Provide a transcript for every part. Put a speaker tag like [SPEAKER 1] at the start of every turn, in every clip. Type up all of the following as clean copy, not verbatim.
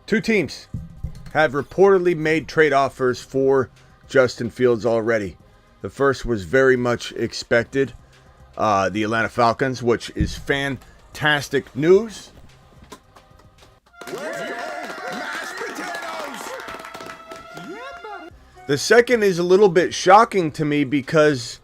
[SPEAKER 1] Two teams have reportedly made trade offers for Justin Fields already. The first was very much expected. The Atlanta Falcons, which is fantastic news. The second is a little bit shocking to me because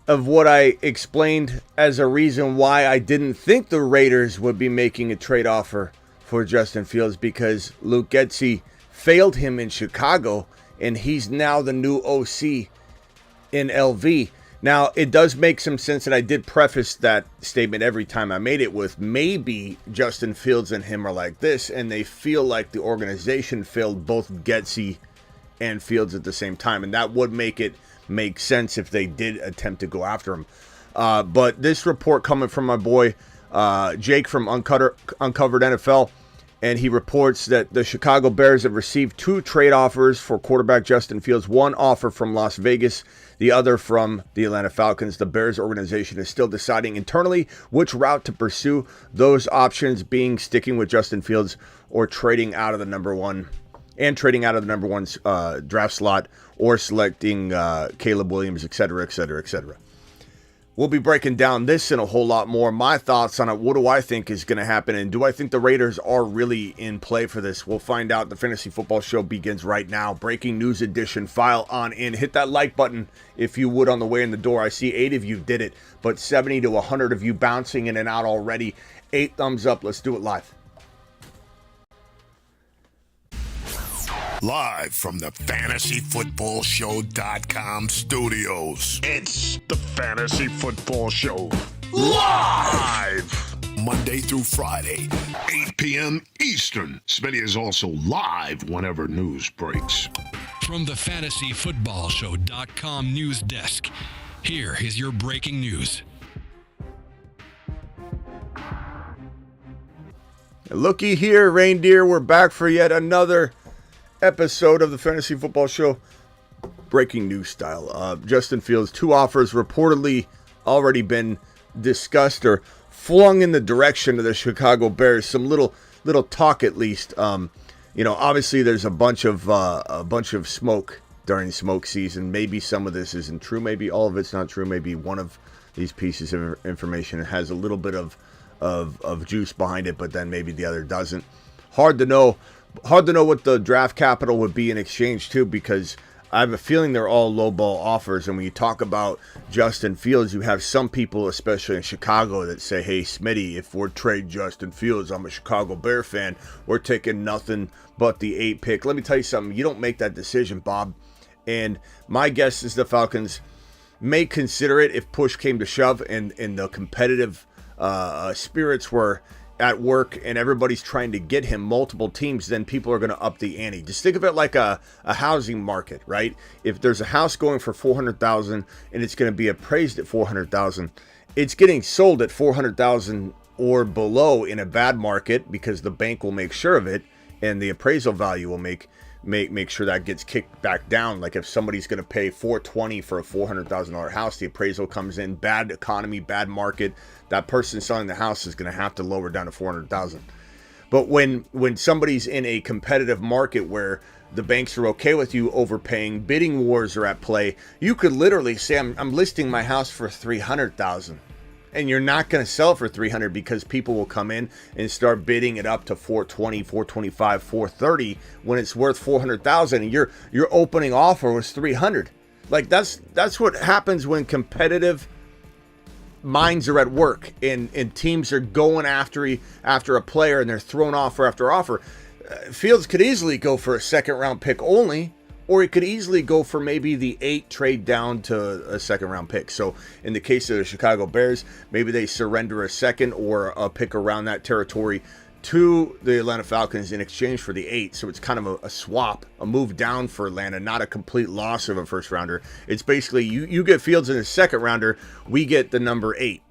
[SPEAKER 1] of what I explained as a reason why I didn't think the Raiders would be making a trade offer for Justin Fields, because Luke Getsy failed him in Chicago and he's now the new OC in LV. Now, it does make some sense, and I did preface that statement every time I made it with maybe Justin Fields and him are like this, and they feel like the organization failed both Getsy and Fields at the same time, and that would make it make sense if they did attempt to go after him. But this report coming from my boy Jake from Uncovered NFL, and he reports that the Chicago Bears have received two trade offers for quarterback Justin Fields. One offer from Las Vegas, the other from the Atlanta Falcons. The Bears organization is still deciding internally which route to pursue, those options being sticking with Justin Fields or trading out of the number one draft slot, or selecting Caleb Williams, etc., etc., etc. We'll be breaking down this and a whole lot more. My thoughts on it. What do I think is going to happen? And do I think the Raiders are really in play for this? We'll find out. The Fantasy Football Show begins right now. Breaking news edition. File on in. Hit that like button if you would on the way in the door. I see 8 of you did it, but 70 to 100 of you bouncing in and out already. 8 thumbs up. Let's do it live.
[SPEAKER 2] Live from the FantasyFootballShow.com studios.
[SPEAKER 3] It's the Fantasy Football Show. Live!
[SPEAKER 2] Monday through Friday, 8 p.m. Eastern. Smitty is also live whenever news breaks.
[SPEAKER 4] From the FantasyFootballShow.com news desk, here is your breaking news.
[SPEAKER 1] Looky here, reindeer. We're back for yet another episode of the Fantasy Football Show, breaking news style. Justin Fields, 2 offers reportedly already been discussed or flung in the direction of the Chicago Bears. Some little talk, at least. Obviously there's a bunch of smoke during smoke season. Maybe some of this isn't true. Maybe all of it's not true. Maybe one of these pieces of information has a little bit of juice behind it, but then maybe the other doesn't. Hard to know what the draft capital would be in exchange too, because I have a feeling they're all lowball offers. And when you talk about Justin Fields, you have some people, especially in Chicago, that say, hey, Smitty, if we're trading Justin Fields, I'm a Chicago Bear fan, we're taking nothing but the 8 pick. Let me tell you something. You don't make that decision, Bob. And my guess is the Falcons may consider it if push came to shove and the competitive spirits were at work and everybody's trying to get him, multiple teams, then people are going to up the ante. Just think of it like a housing market, right? If there's a house going for $400,000 and it's going to be appraised at $400,000, it's getting sold at $400,000 or below in a bad market, because the bank will make sure of it and the appraisal value will make sure that gets kicked back down. Like if somebody's going to pay $420,000 for a $400,000 house, the appraisal comes in, bad economy, bad market, that person selling the house is going to have to lower down to $400,000. But when somebody's in a competitive market where the banks are okay with you overpaying, bidding wars are at play, you could literally say, I'm listing my house for $300,000. And you're not going to sell it for $300,000 because people will come in and start bidding it up to $420,000, $425,000, $430,000 when it's worth $400,000, and your opening offer was $300,000. Like that's what happens when competitive minds are at work and teams are going after a player and they're throwing offer after offer. Fields could easily go for a second round pick only, or he could easily go for maybe the 8 trade down to a second round pick. So in the case of the Chicago Bears, maybe they surrender a second or a pick around that territory to the Atlanta Falcons in exchange for the 8. So it's kind of a swap, a move down for Atlanta, not a complete loss of a first rounder. It's basically you get Fields in a second rounder, we get the number 8.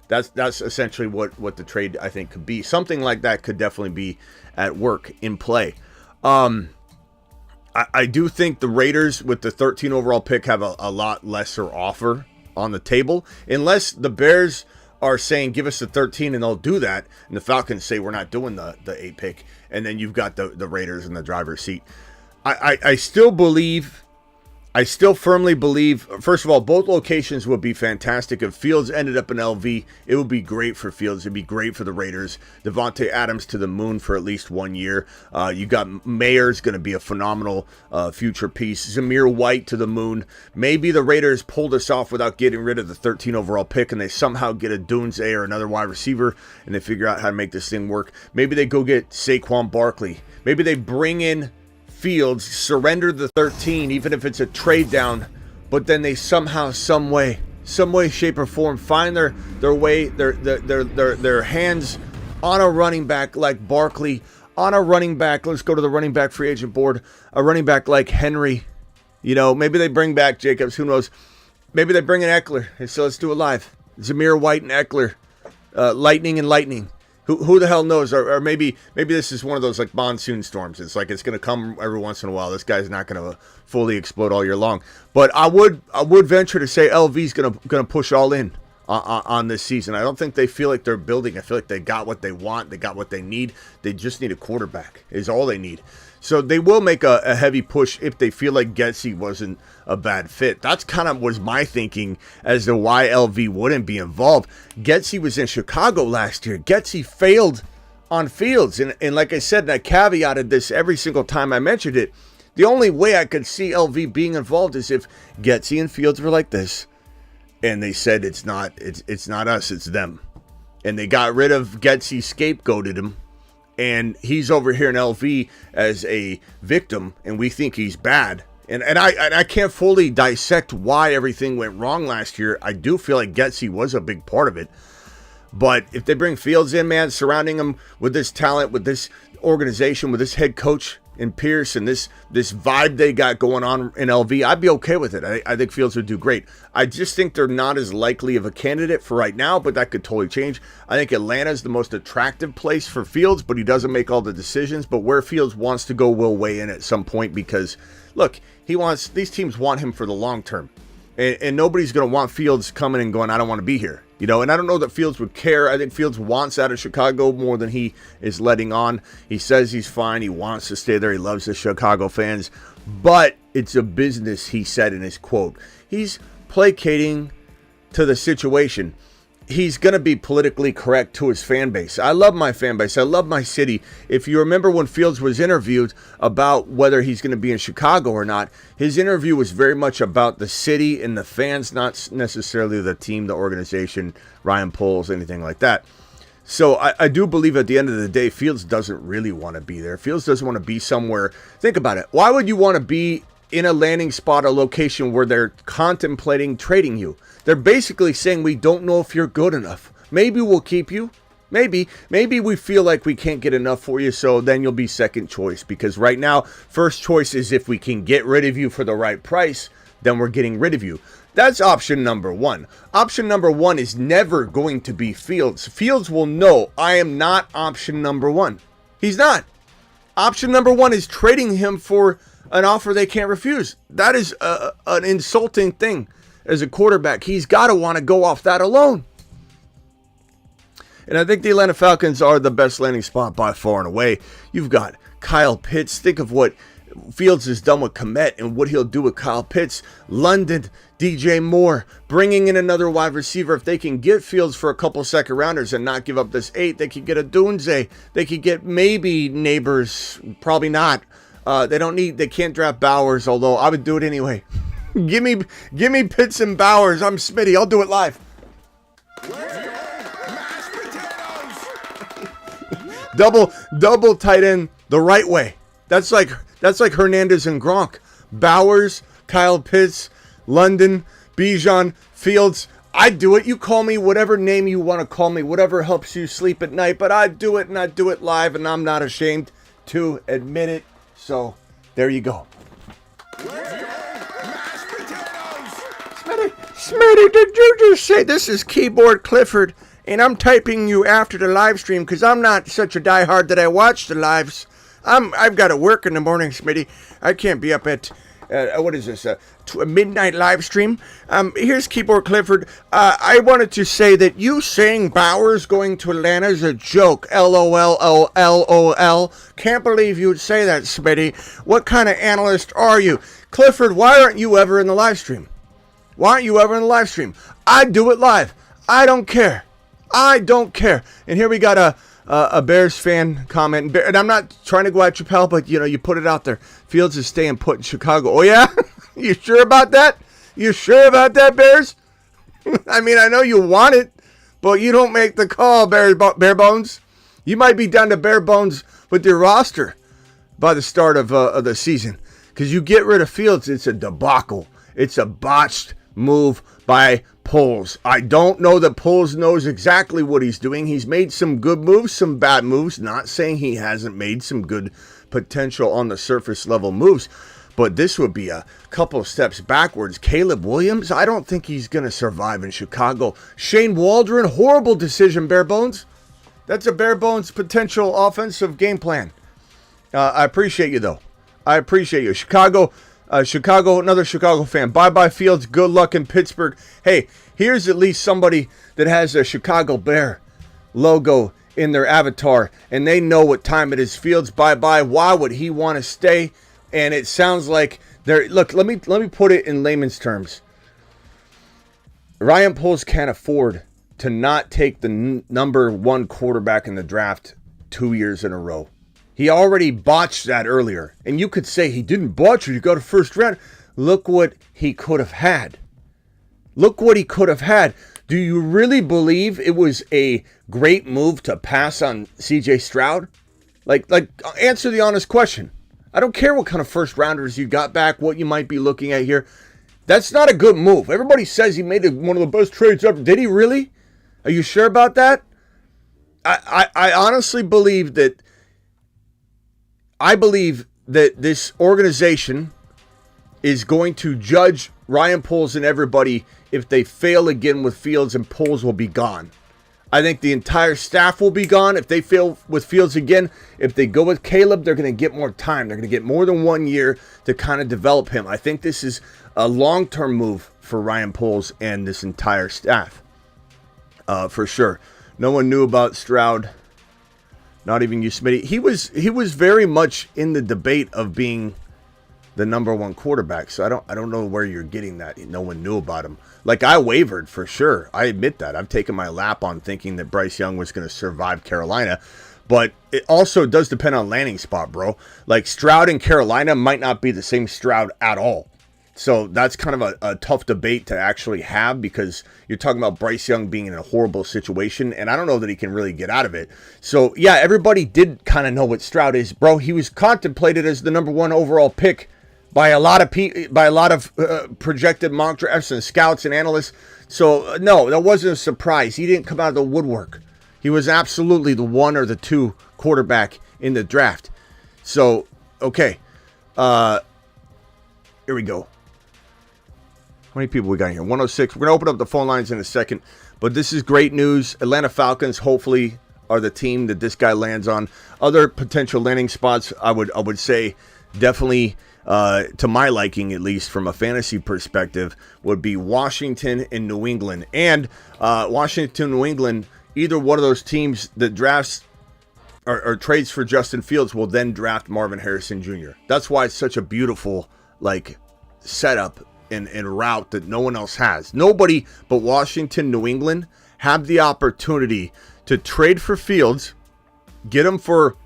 [SPEAKER 1] That's essentially what the trade, I think, could be. Something like that could definitely be at work in play. I do think the Raiders, with the 13 overall pick, have a lot lesser offer on the table, unless the Bears are saying, give us the 13, and they'll do that. And the Falcons say, we're not doing the 8 pick. And then you've got the Raiders in the driver's seat. I still firmly believe, first of all, both locations would be fantastic. If Fields ended up in LV, it would be great for Fields. It'd be great for the Raiders. Devontae Adams to the moon for at least 1 year. You got Mayer's going to be a phenomenal future piece. Zamir White to the moon. Maybe the Raiders pulled us off without getting rid of the 13 overall pick, and they somehow get a Dunze or another wide receiver, and they figure out how to make this thing work. Maybe they go get Saquon Barkley. Maybe they bring in Fields, surrender the 13, even if it's a trade down, but then they somehow, some way, shape, or form find their way, their hands on a running back like Barkley, on a running back. Let's go to the running back free agent board. A running back like Henry. Maybe they bring back Jacobs. Who knows? Maybe they bring in Eckler. And so let's do it live. Zamir White and Eckler, lightning and lightning. Who the hell knows? Or maybe this is one of those like monsoon storms. It's like it's going to come every once in a while. This guy's not going to fully explode all year long. But I would venture to say LV's going to push all in on this season. I don't think they feel like they're building. I feel like they got what they want. They got what they need. They just need a quarterback is all they need. So they will make a heavy push if they feel like Getsy wasn't a bad fit. That's kind of was my thinking as to why LV wouldn't be involved. Getsy was in Chicago last year. Getsy failed on Fields. And like I said, and I caveated this every single time I mentioned it, the only way I could see LV being involved is if Getsy and Fields were like this. And they said it's not us, it's them. And they got rid of Getsy, scapegoated him. And he's over here in LV as a victim, and we think he's bad. And I can't fully dissect why everything went wrong last year. I do feel like Getsy was a big part of it. But if they bring Fields in, man, surrounding him with this talent, with this organization, with this head coach in Pierce, and this vibe they got going on in LV, I'd be okay with it. I think Fields would do great. I just think they're not as likely of a candidate for right now, but that could totally change. I think Atlanta's the most attractive place for Fields, but he doesn't make all the decisions. But where Fields wants to go will weigh in at some point because, look, these teams want him for the long term. And nobody's going to want Fields coming and going, I don't want to be here. And I don't know that Fields would care. I think Fields wants out of Chicago more than he is letting on. He says he's fine. He wants to stay there. He loves the Chicago fans. But it's a business, he said in his quote. He's placating to the situation. He's going to be politically correct to his fan base. I love my fan base. I love my city. If you remember when Fields was interviewed about whether he's going to be in Chicago or not, his interview was very much about the city and the fans, not necessarily the team, the organization, Ryan Poles, anything like that. So I do believe at the end of the day, Fields doesn't really want to be there. Fields doesn't want to be somewhere. Think about it. Why would you want to be in a landing spot, a location where they're contemplating trading you? They're basically saying, we don't know if you're good enough. Maybe we'll keep you. Maybe we feel like we can't get enough for you, so then you'll be second choice. Because right now, first choice is if we can get rid of you for the right price, then we're getting rid of you. That's option number one. Option number one is never going to be Fields. Fields will know, I am not option number one. He's not. Option number one is trading him for an offer they can't refuse. That is an insulting thing. As a quarterback, he's got to want to go off that alone. And I think the Atlanta Falcons are the best landing spot by far and away. You've got Kyle Pitts. Think of what Fields has done with Kmet and what he'll do with Kyle Pitts. London, DJ Moore, bringing in another wide receiver. If they can get Fields for a couple second rounders and not give up this 8, they could get a Dunze. They could get maybe Neighbors. Probably not. They can't draft Bowers, although I would do it anyway. Give me Pitts and Bowers. I'm Smitty. I'll do it live. double tight end the right way. That's like Hernandez and Gronk. Bowers, Kyle Pitts, London, Bijan, Fields. I'd do it. You call me whatever name you want to call me, whatever helps you sleep at night, but I'd do it, and I'd do it live, and I'm not ashamed to admit it. So there you go. Smitty, did you just say this is Keyboard Clifford, and I'm typing you after the live stream because I'm not such a diehard that I watch the lives. I've got to work in the morning, Smitty. I can't be up at what is this? A midnight live stream. Here's Keyboard Clifford. I wanted to say that you saying Bowers going to Atlanta is a joke. LOL. Can't believe you'd say that, Smitty. What kind of analyst are you? Clifford, why aren't you ever in the live stream? Why aren't you ever in the live stream? I do it live. I don't care. And here we got a Bears fan comment. And I'm not trying to go at you, pal, but, you put it out there. Fields is staying put in Chicago. Oh, yeah? You sure about that? You sure about that, Bears? I mean, I know you want it, but you don't make the call, Bare Bones. You might be down to bare bones with your roster by the start of the season. Because you get rid of Fields, it's a debacle. It's a botched move by Poles. I don't know that Poles knows exactly what he's doing. He's made some good moves, some bad moves. Not saying he hasn't made some good potential on the surface level moves, but this would be a couple of steps backwards. Caleb Williams, I don't think he's going to survive in Chicago. Shane Waldron, horrible decision, Bare Bones. That's a Bare Bones potential offensive game plan. I appreciate you, though. I appreciate you. Chicago, another Chicago fan. Bye-bye, Fields. Good luck in Pittsburgh. Hey, here's at least somebody that has a Chicago Bear logo in their avatar, and they know what time it is. Fields, bye-bye. Why would he want to stay? And it sounds like they're... Look, let me put it in layman's terms. Ryan Poles can't afford to not take the number one quarterback in the draft 2 years in a row. He already botched that earlier. And you could say he didn't botch it. You got a first round. Look what he could have had. Do you really believe it was a great move to pass on CJ Stroud? Like, answer the honest question. I don't care what kind of first rounders you got back, what you might be looking at here. That's not a good move. Everybody says he made one of the best trades ever. Did he really? Are you sure about that? I honestly believe that... I believe that this organization is going to judge Ryan Poles and everybody if they fail again with Fields, and Poles will be gone. I think the entire staff will be gone if they fail with Fields again. If they go with Caleb, they're going to get more time. They're going to get more than 1 year to kind of develop him. I think this is a long-term move for Ryan Poles and this entire staff, for sure. No one knew about Stroud. Not even you, Smitty. He was very much in the debate of being the number one quarterback. So I don't know where you're getting that. No one knew about him. Like, I wavered for sure. I admit that. I've taken my lap on thinking that Bryce Young was going to survive Carolina. But it also does depend on landing spot, bro. Like, Stroud in Carolina might not be the same Stroud at all. So that's kind of a tough debate to actually have, because you're talking about Bryce Young being in a horrible situation, and I don't know that he can really get out of it. So, yeah, everybody did kind of know what Stroud is. Bro, he was contemplated as the number one overall pick by a lot of projected mock drafts and scouts and analysts. So, no, that wasn't a surprise. He didn't come out of the woodwork. He was absolutely the one or the two quarterback in the draft. So, okay. Here we go. How many people we got here? 106. We're going to open up the phone lines in a second. But this is great news. Atlanta Falcons hopefully are the team that this guy lands on. Other potential landing spots, I would say definitely, to my liking at least from a fantasy perspective, would be Washington and New England. And Washington, New England, either one of those teams that drafts or trades for Justin Fields will then draft Marvin Harrison Jr. That's why it's such a beautiful setup and route that no one else has. Nobody but Washington, New England have the opportunity to trade for Fields, get him for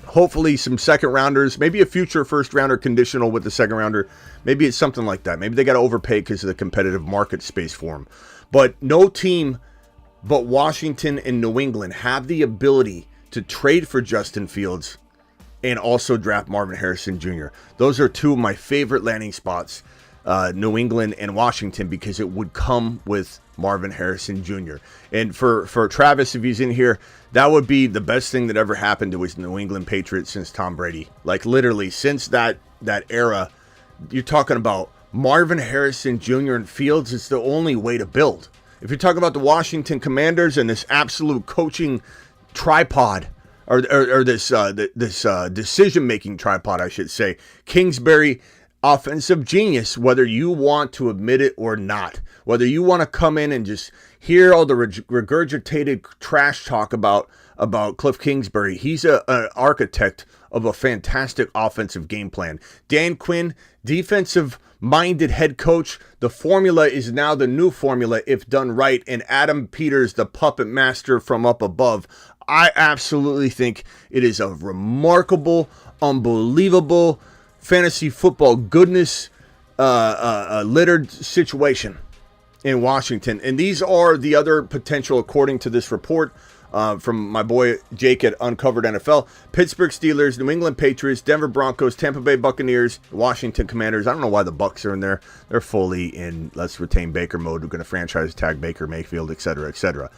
[SPEAKER 1] hopefully some second rounders, maybe a future first rounder conditional with the second rounder. Maybe it's something like that. Maybe they got to overpay because of the competitive market space for him. But no team but Washington and New England have the ability to trade for Justin Fields and also draft Marvin Harrison Jr. Those are two of my favorite landing spots, New England and Washington, because it would come with Marvin Harrison Jr. And for Travis, if he's in here, that would be the best thing that ever happened to his New England Patriots since Tom Brady. Like, literally, since that era, you're talking about Marvin Harrison Jr. and Fields. It's the only way to build. If you're talking about the Washington Commanders and this absolute coaching tripod, or this decision-making tripod, I should say, Kingsbury, offensive genius, whether you want to admit it or not. Whether you want to come in and just hear all the regurgitated trash talk about Cliff Kingsbury. He's an architect of a fantastic offensive game plan. Dan Quinn, defensive-minded head coach. The formula is now the new formula if done right. And Adam Peters, the puppet master from up above. I absolutely think it is a remarkable, unbelievable fantasy football goodness littered situation in Washington. And these are the other potential, according to this report from my boy Jake at Uncovered NFL. Pittsburgh Steelers, New England Patriots, Denver Broncos, Tampa Bay Buccaneers, Washington Commanders. I don't know why the Bucs are in there. They're fully in let's retain Baker mode. We're going to franchise tag Baker Mayfield, et cetera, et cetera.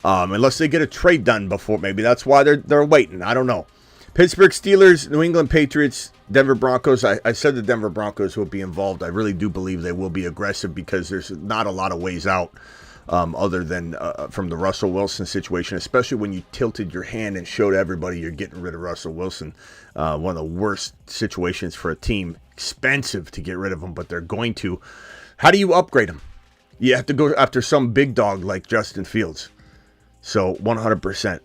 [SPEAKER 1] Unless they get a trade done before. Maybe that's why they're waiting. I don't know. Pittsburgh Steelers, New England Patriots, Denver Broncos. I said the Denver Broncos will be involved. I really do believe they will be aggressive because there's not a lot of ways out other than from the Russell Wilson situation, especially when you tilted your hand and showed everybody you're getting rid of Russell Wilson. One of the worst situations for a team. Expensive to get rid of him, but they're going to. How do you upgrade him? You have to go after some big dog like Justin Fields. So 100%.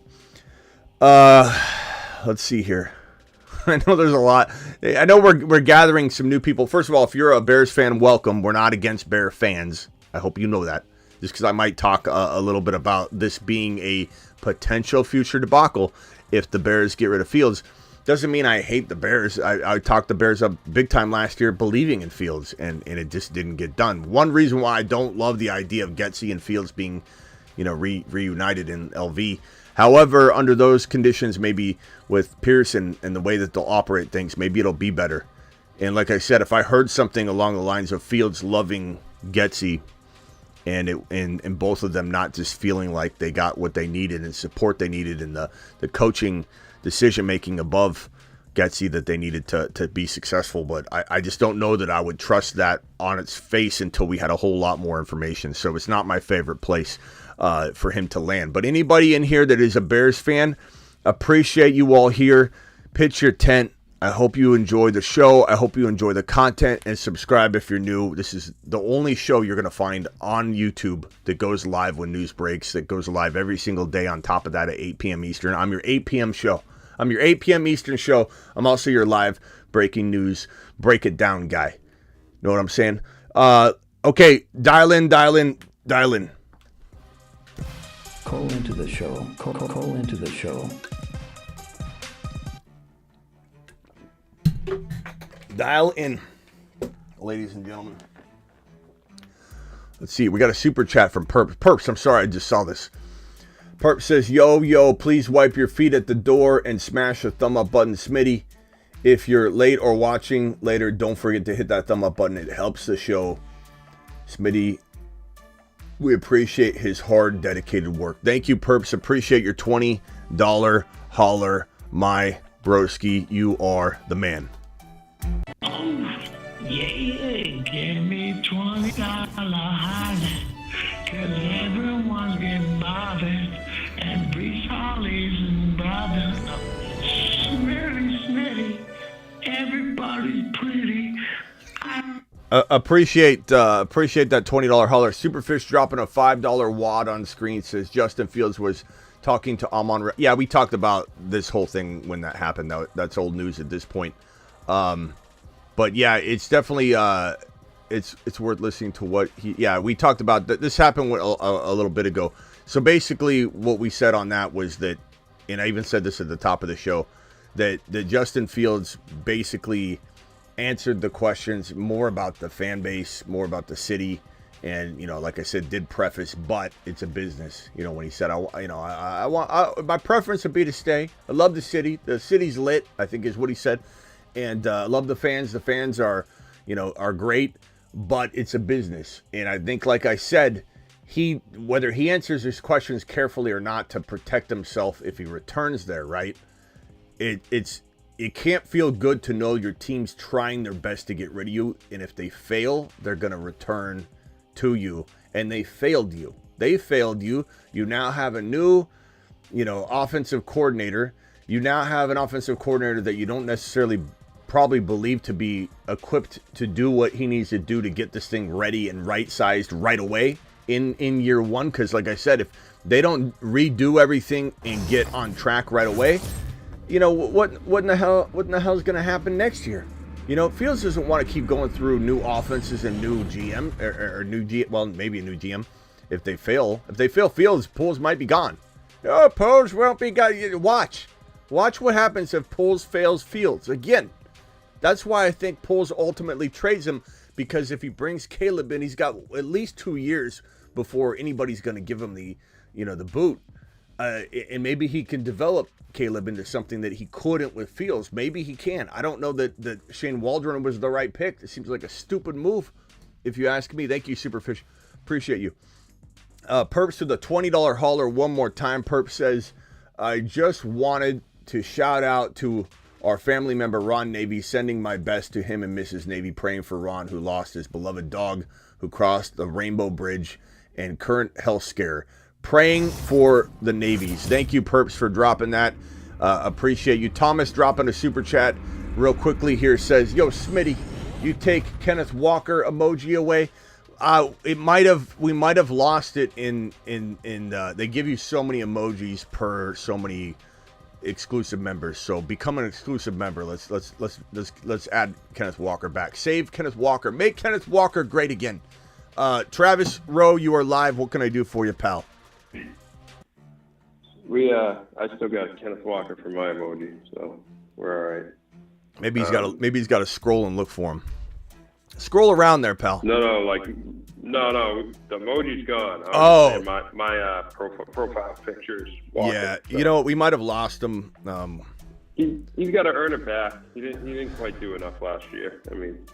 [SPEAKER 1] Let's see here. I know there's a lot. I know we're gathering some new people. First of all, if you're a Bears fan, welcome. We're not against Bear fans. I hope you know that. Just because I might talk a little bit about this being a potential future debacle if the Bears get rid of Fields. Doesn't mean I hate the Bears. I talked the Bears up big time last year believing in Fields, and it just didn't get done. One reason why I don't love the idea of Getsy and Fields being reunited in LV. However, under those conditions, maybe with Pierce and the way that they'll operate things, maybe it'll be better. And like I said, if I heard something along the lines of Fields loving Getsy and both of them not just feeling like they got what they needed and support they needed and the coaching decision-making above Getsy that they needed to be successful. But I just don't know that I would trust that on its face until we had a whole lot more information. So it's not my favorite place for him to land. But anybody in here that is a Bears fan, appreciate you all here. Pitch your tent. I hope you enjoy the show. I hope you enjoy the content, and subscribe if you're new. This is the only show you're going to find on YouTube that goes live when news breaks, that goes live every single day on top of that at 8 p.m. Eastern. I'm your 8 p.m. show. I'm your 8 p.m. Eastern show. I'm also your live breaking news, break it down guy. Know what I'm saying? Okay, dial in.
[SPEAKER 5] Call into the show. Call into the show.
[SPEAKER 1] Dial in, ladies and gentlemen. Let's see. We got a super chat from Perps. Perps, I'm sorry, I just saw this. Perps says, yo, please wipe your feet at the door and smash the thumb up button. Smitty, if you're late or watching later, don't forget to hit that thumb up button. It helps the show. Smitty, we appreciate his hard, dedicated work. Thank you, Perps. Appreciate your $20 holler, my broski. You are the man.
[SPEAKER 6] Oh, yeah, give me $20 holler, 'cause everyone's getting bothered, and Brees Hall's and bothered. Smitty, everybody's pretty.
[SPEAKER 1] Appreciate that $20 holler. Superfish dropping a $5 wad on screen, says Justin Fields was talking to Amon. Yeah, we talked about this whole thing when that happened. That's old news at this point. But yeah, it's definitely it's worth listening to what we talked about. This happened a little bit ago. So basically what we said on that was that, and I even said this at the top of the show, that Justin Fields basically answered the questions more about the fan base, more about the city, and like I said, did preface, but it's a business. When he said, I want my preference would be to stay. I love the city. The city's lit, I think is what he said. And love the fans. The fans are great, but it's a business. And I think, like I said, whether he answers his questions carefully or not to protect himself if he returns there, right? It can't feel good to know your team's trying their best to get rid of you, and if they fail, they're going to return to you. And they failed you. They failed you. You now have a new, offensive coordinator. You now have an offensive coordinator that you don't necessarily probably believed to be equipped to do what he needs to do to get this thing ready and right-sized right away in year one. Because like I said, if they don't redo everything and get on track right away, you know, what in the hell is going to happen next year? You know, Fields doesn't want to keep going through new offenses and new GM or well, maybe a new GM. If they fail Fields, Poles might be gone. Oh, Poles won't be gone. Watch what happens if Poles fails Fields again. That's why I think Poles ultimately trades him, because if he brings Caleb in, he's got at least 2 years before anybody's going to give him the boot, and maybe he can develop Caleb into something that he couldn't with Fields. Maybe he can. I don't know that Shane Waldron was the right pick. It seems like a stupid move, if you ask me. Thank you, Superfish. Appreciate you. Perps to the $20 hauler one more time. Perp says, I just wanted to shout out to our family member Ron Navy, sending my best to him and Mrs. Navy, praying for Ron, who lost his beloved dog, who crossed the Rainbow Bridge, and current health scare. Praying for the Navies. Thank you, Perps, for dropping that. Appreciate you. Thomas dropping a super chat real quickly here, says, yo, Smitty, you take Kenneth Walker emoji away. We might have lost it in they give you so many emojis per so many exclusive members. So become an exclusive member. Let's add Kenneth Walker back. Save Kenneth Walker. Make Kenneth Walker great again. Travis Rowe, you are live. What can I do for you, pal?
[SPEAKER 7] I still got Kenneth Walker for my emoji, so we're all right.
[SPEAKER 1] Maybe he's got to scroll and look for him. Scroll around there, pal.
[SPEAKER 7] No, the emoji's gone.
[SPEAKER 1] Oh,
[SPEAKER 7] my profile pictures.
[SPEAKER 1] Yeah, so. You know what? We might have lost him.
[SPEAKER 7] He's got to earn it back. He didn't quite do enough last year. I mean,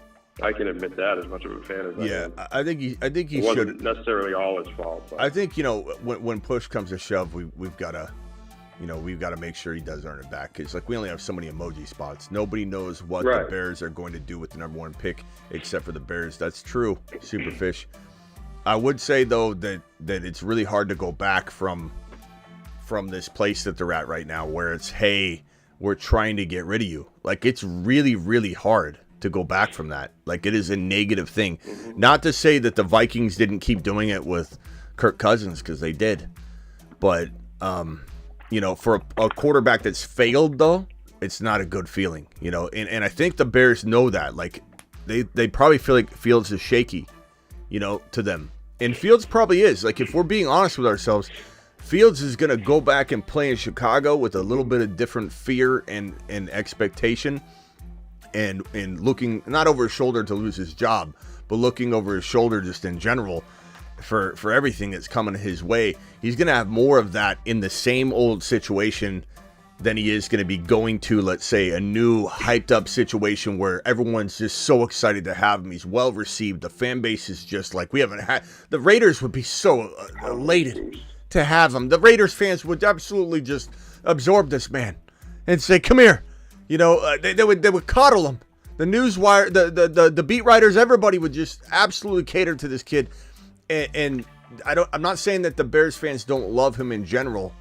[SPEAKER 7] I can admit that, as much of a fan as I am.
[SPEAKER 1] I think he
[SPEAKER 7] it wasn't necessarily all his fault. But.
[SPEAKER 1] I think, you know, when push comes to shove, we've got to make sure he does earn it back, because like we only have so many emoji spots. Nobody knows what the Bears are going to do with the number one pick except for the Bears. That's true, Superfish. I would say though that it's really hard to go back from this place that they're at right now, where it's, hey, we're trying to get rid of you. Like, it's really, really hard to go back from that. Like, it is a negative thing. Not to say that the Vikings didn't keep doing it with Kirk Cousins, because they did. But, you know, for a quarterback that's failed, though, it's not a good feeling, you know. And I think the Bears know that. Like, they probably feel like Fields is shaky, you know, to them. And Fields probably is. Like, if we're being honest with ourselves, Fields is going to go back and play in Chicago with a little bit of different fear and expectation. And looking not over his shoulder to lose his job, but looking over his shoulder just in general for everything that's coming his way. He's going to have more of that in the same old situation than he is going to be going to, let's say, a new hyped up situation where everyone's just so excited to have him. He's well received. The fan base is just like, we haven't had. The Raiders would be so elated to have him. The Raiders fans would absolutely just absorb this man and say, come here. You know, they would coddle him. The newswire, the beat writers, everybody would just absolutely cater to this kid. And I'm not saying that the Bears fans don't love him in general,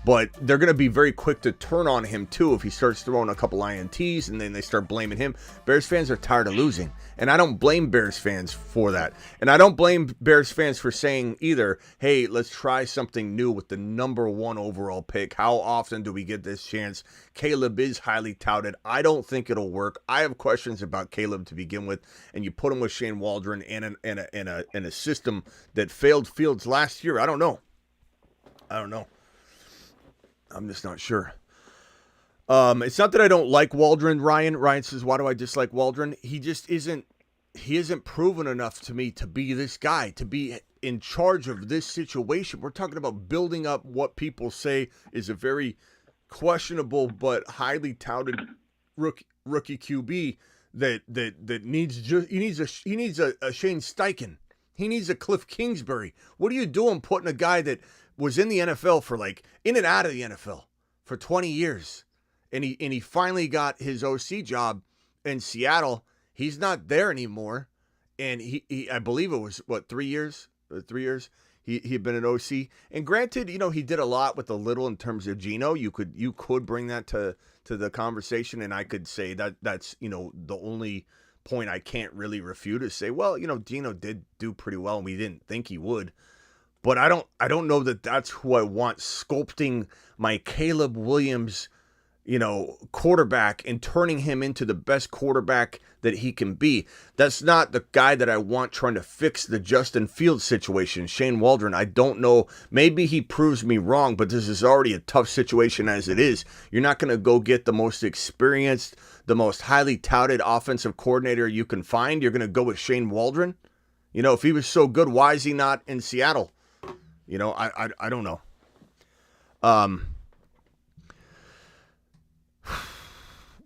[SPEAKER 1] but they're going to be very quick to turn on him too if he starts throwing a couple INTs and then they start blaming him. Bears fans are tired of losing, and I don't blame Bears fans for that. And I don't blame Bears fans for saying either, hey, let's try something new with the number one overall pick. How often do we get this chance? Caleb is highly touted. I don't think it'll work. I have questions about Caleb to begin with, and you put him with Shane Waldron and a system that failed Fields last year. I don't know. I'm just not sure. It's not that I don't like Waldron, Ryan. Ryan says, why do I dislike Waldron? He just isn't proven enough to me to be this guy, to be in charge of this situation. We're talking about building up what people say is a very questionable but highly touted rookie QB that needs a Shane Steichen. He needs a Cliff Kingsbury. What are you doing putting a guy that was in the NFL for in and out of the NFL for 20 years. And he finally got his OC job in Seattle. He's not there anymore. And he I believe it was 3 years? 3 years. he had been an OC. And granted, he did a lot with a little in terms of Geno. You could bring that to the conversation, and I could say that's the only point I can't really refute is say, well, Geno did do pretty well, and we didn't think he would. But I don't know that that's who I want sculpting my Caleb Williams, quarterback and turning him into the best quarterback that he can be. That's not the guy that I want trying to fix the Justin Fields situation. Shane Waldron, I don't know. Maybe he proves me wrong, but this is already a tough situation as it is. You're not going to go get the most experienced, the most highly touted offensive coordinator you can find. You're going to go with Shane Waldron. If he was so good, why is he not in Seattle? I don't know.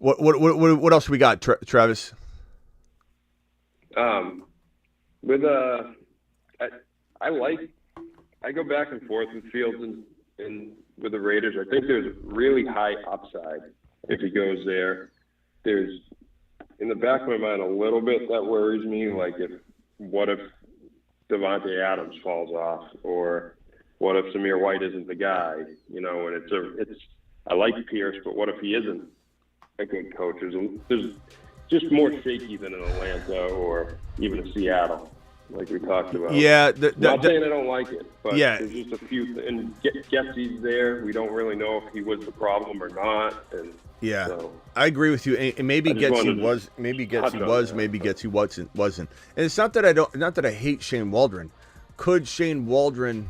[SPEAKER 1] What else we got, Travis?
[SPEAKER 7] I go back and forth with Fields and with the Raiders. I think there's really high upside if he goes there. There's in the back of my mind a little bit that worries me. Like, what if Devontae Adams falls off, or what if Samir White isn't the guy? And I like Pierce, but what if he isn't a good coach? There's just more shaky than in Atlanta or even in Seattle, like we talked about.
[SPEAKER 1] Yeah,
[SPEAKER 7] not saying I don't like it, but
[SPEAKER 1] yeah,
[SPEAKER 7] there's just a few. And Getsy's there. We don't really know if he was the problem or not. And
[SPEAKER 1] yeah,
[SPEAKER 7] so,
[SPEAKER 1] I agree with you. And maybe Getsy was, maybe Getsy wasn't. And it's not that I hate Shane Waldron. Could Shane Waldron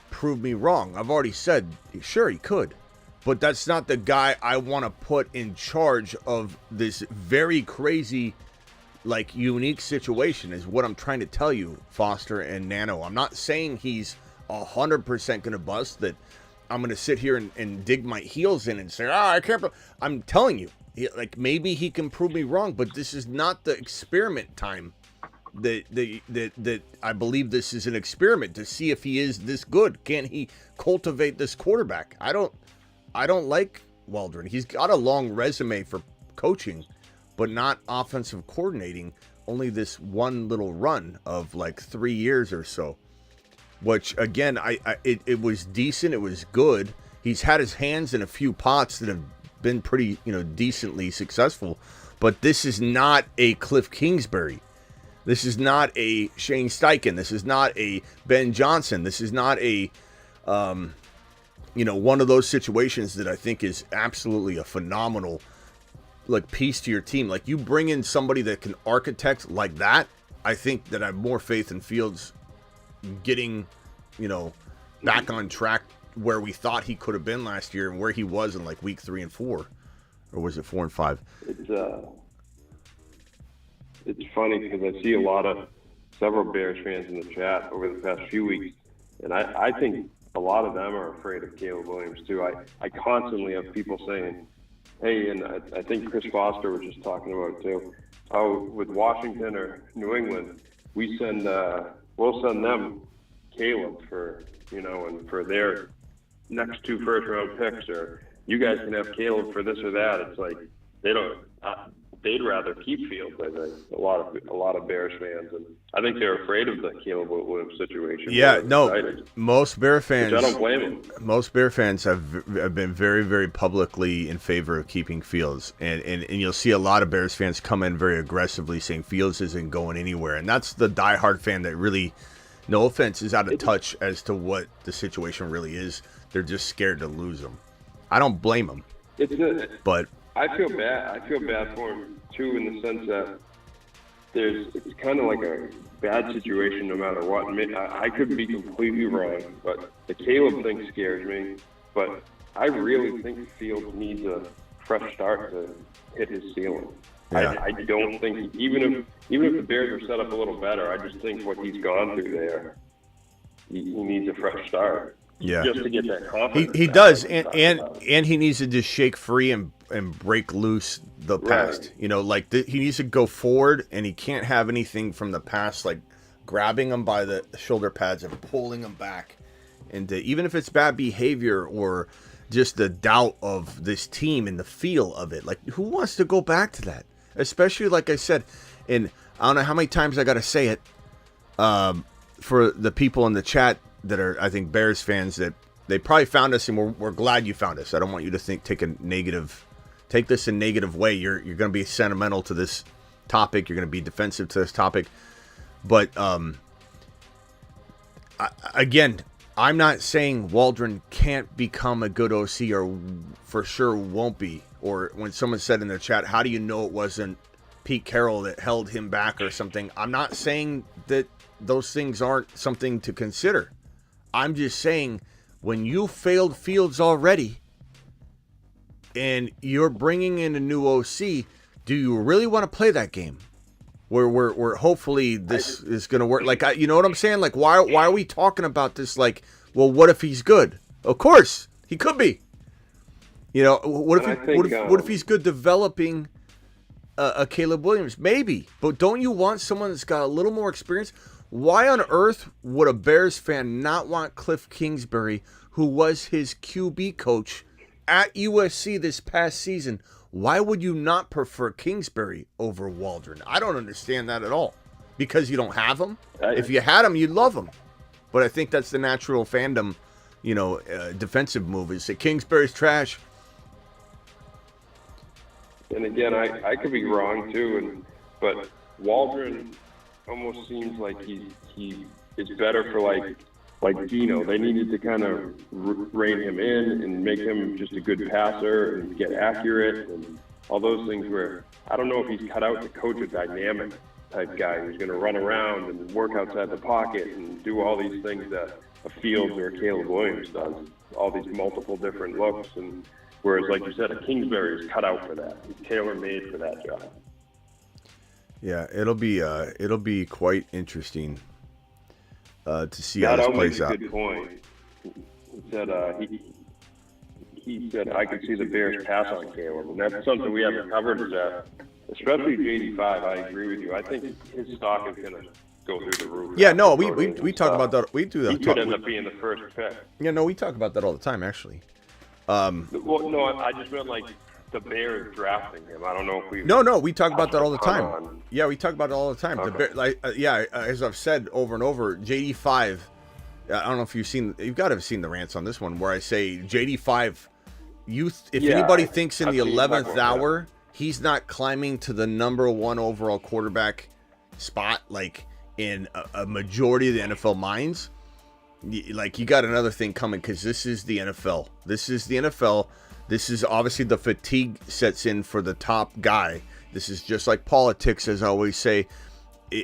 [SPEAKER 1] prove me wrong? I've already said, sure, he could. But that's not the guy I want to put in charge of this very crazy, unique situation, is what I'm trying to tell you, Foster and Nano. I'm not saying he's 100% going to bust, that I'm going to sit here and dig my heels in and say, I can't. I'm telling you, maybe he can prove me wrong, but this is not the experiment time. That I believe this is an experiment to see if he is this good. Can he cultivate this quarterback? I don't like Waldron. He's got a long resume for coaching, but not offensive coordinating. Only this one little run of 3 years or so, which again, it was decent. It was good. He's had his hands in a few pots that have been pretty, decently successful, but this is not a Cliff Kingsbury. This is not a Shane Steichen. This is not a Ben Johnson. This is not a, one of those situations that I think is absolutely a phenomenal, piece to your team. You bring in somebody that can architect like that, I think that I have more faith in Fields getting, back on track where we thought he could have been last year and where he was in week 3 and 4, or was it 4 and 5?
[SPEAKER 7] It's funny because I see several Bears fans in the chat over the past few weeks, and I think a lot of them are afraid of Caleb Williams too. I constantly have people saying, hey, and I think Chris Foster was just talking about it too, how with Washington or New England, we'll send them Caleb for, and for their next 2 first-round picks, or you guys can have Caleb for this or that. It's they'd rather keep Fields, I think, a lot of Bears fans, and I think they're afraid of the Caleb Williams situation.
[SPEAKER 1] Yeah, no, most Bear fans,
[SPEAKER 7] which I don't blame them.
[SPEAKER 1] Most Bear fans have been very, very publicly in favor of keeping Fields, and you'll see a lot of Bears fans come in very aggressively saying Fields isn't going anywhere, and that's the diehard fan that really, no offense, is out of touch as to what the situation really is. They're just scared to lose him. I don't blame them, but
[SPEAKER 7] I feel bad. I feel bad for him too, in the sense that it's kind of like a bad situation no matter what. I could be completely wrong, but the Caleb thing scares me. But I really think Fields needs a fresh start to hit his ceiling. Yeah. I don't think even if the Bears are set up a little better, I just think what he's gone through there, he needs a fresh start.
[SPEAKER 1] Yeah,
[SPEAKER 7] just to get that confidence.
[SPEAKER 1] He does, and he needs to just shake free and break loose the past. Right. He needs to go forward, and he can't have anything from the past grabbing him by the shoulder pads and pulling him back. And even if it's bad behavior or just the doubt of this team and the feel of it, who wants to go back to that? Especially, like I said, and I don't know how many times I got to say it, for the people in the chat that are, I think, Bears fans, that they probably found us, and we're glad you found us. I don't want you to take this a negative way. You're going to be sentimental to this topic. You're going to be defensive to this topic. But again, I'm not saying Waldron can't become a good OC, or for sure won't be. Or when someone said in the chat, how do you know it wasn't Pete Carroll that held him back or something? I'm not saying that those things aren't something to consider. I'm just saying, when you failed Fields already and you're bringing in a new OC, do you really want to play that game? Where hopefully this is going to work. Like, you know what I'm saying? Like, why are we talking about this? Like, well, what if he's good? Of course, he could be. You know, what if he's good developing a Caleb Williams? Maybe. But don't you want someone that's got a little more experience? Why on earth would a Bears fan not want Cliff Kingsbury, who was his QB coach at USC this past season? Why would you not prefer Kingsbury over Waldron? I don't understand that at all. Because you don't have him? If you had him, you'd love him. But I think that's the natural fandom, defensive move, is that Kingsbury's trash.
[SPEAKER 7] And again, I could be wrong too, but Waldron almost seems like he is better for like Gino. They needed to kind of rein him in and make him just a good passer and get accurate and all those things, where I don't know if he's cut out to coach a dynamic type guy who's going to run around and work outside the pocket and do all these things that a Fields or a Caleb Williams does, all these multiple different looks. And whereas, like you said, a Kingsbury is cut out for that. He's tailor-made for that job.
[SPEAKER 1] Yeah, it'll be quite interesting to see how this plays out.
[SPEAKER 7] Good point. He said I could see the Bears pass on Caleb, and that's something we haven't covered. Is that, especially JD5, I agree with you. I think his stock is going to go through the roof.
[SPEAKER 1] Yeah, no, we talk about that. We do that.
[SPEAKER 7] He could end up being the first pick.
[SPEAKER 1] Yeah, no, we talk about that all the time, actually.
[SPEAKER 7] Well, no, I just meant like the Bears drafting him. I don't know if we.
[SPEAKER 1] No, we talk about that all the time. Yeah, we talk about it all the time. Okay. As I've said over and over, JD5. I don't know if you've got to have seen the rants on this one, where I say JD5. Anybody thinks in the 11th hour he's not climbing to the number 1 overall quarterback spot, like in a majority of the NFL minds, like, you got another thing coming, because this is the NFL. This is obviously the fatigue sets in for the top guy. This is just like politics, as I always say.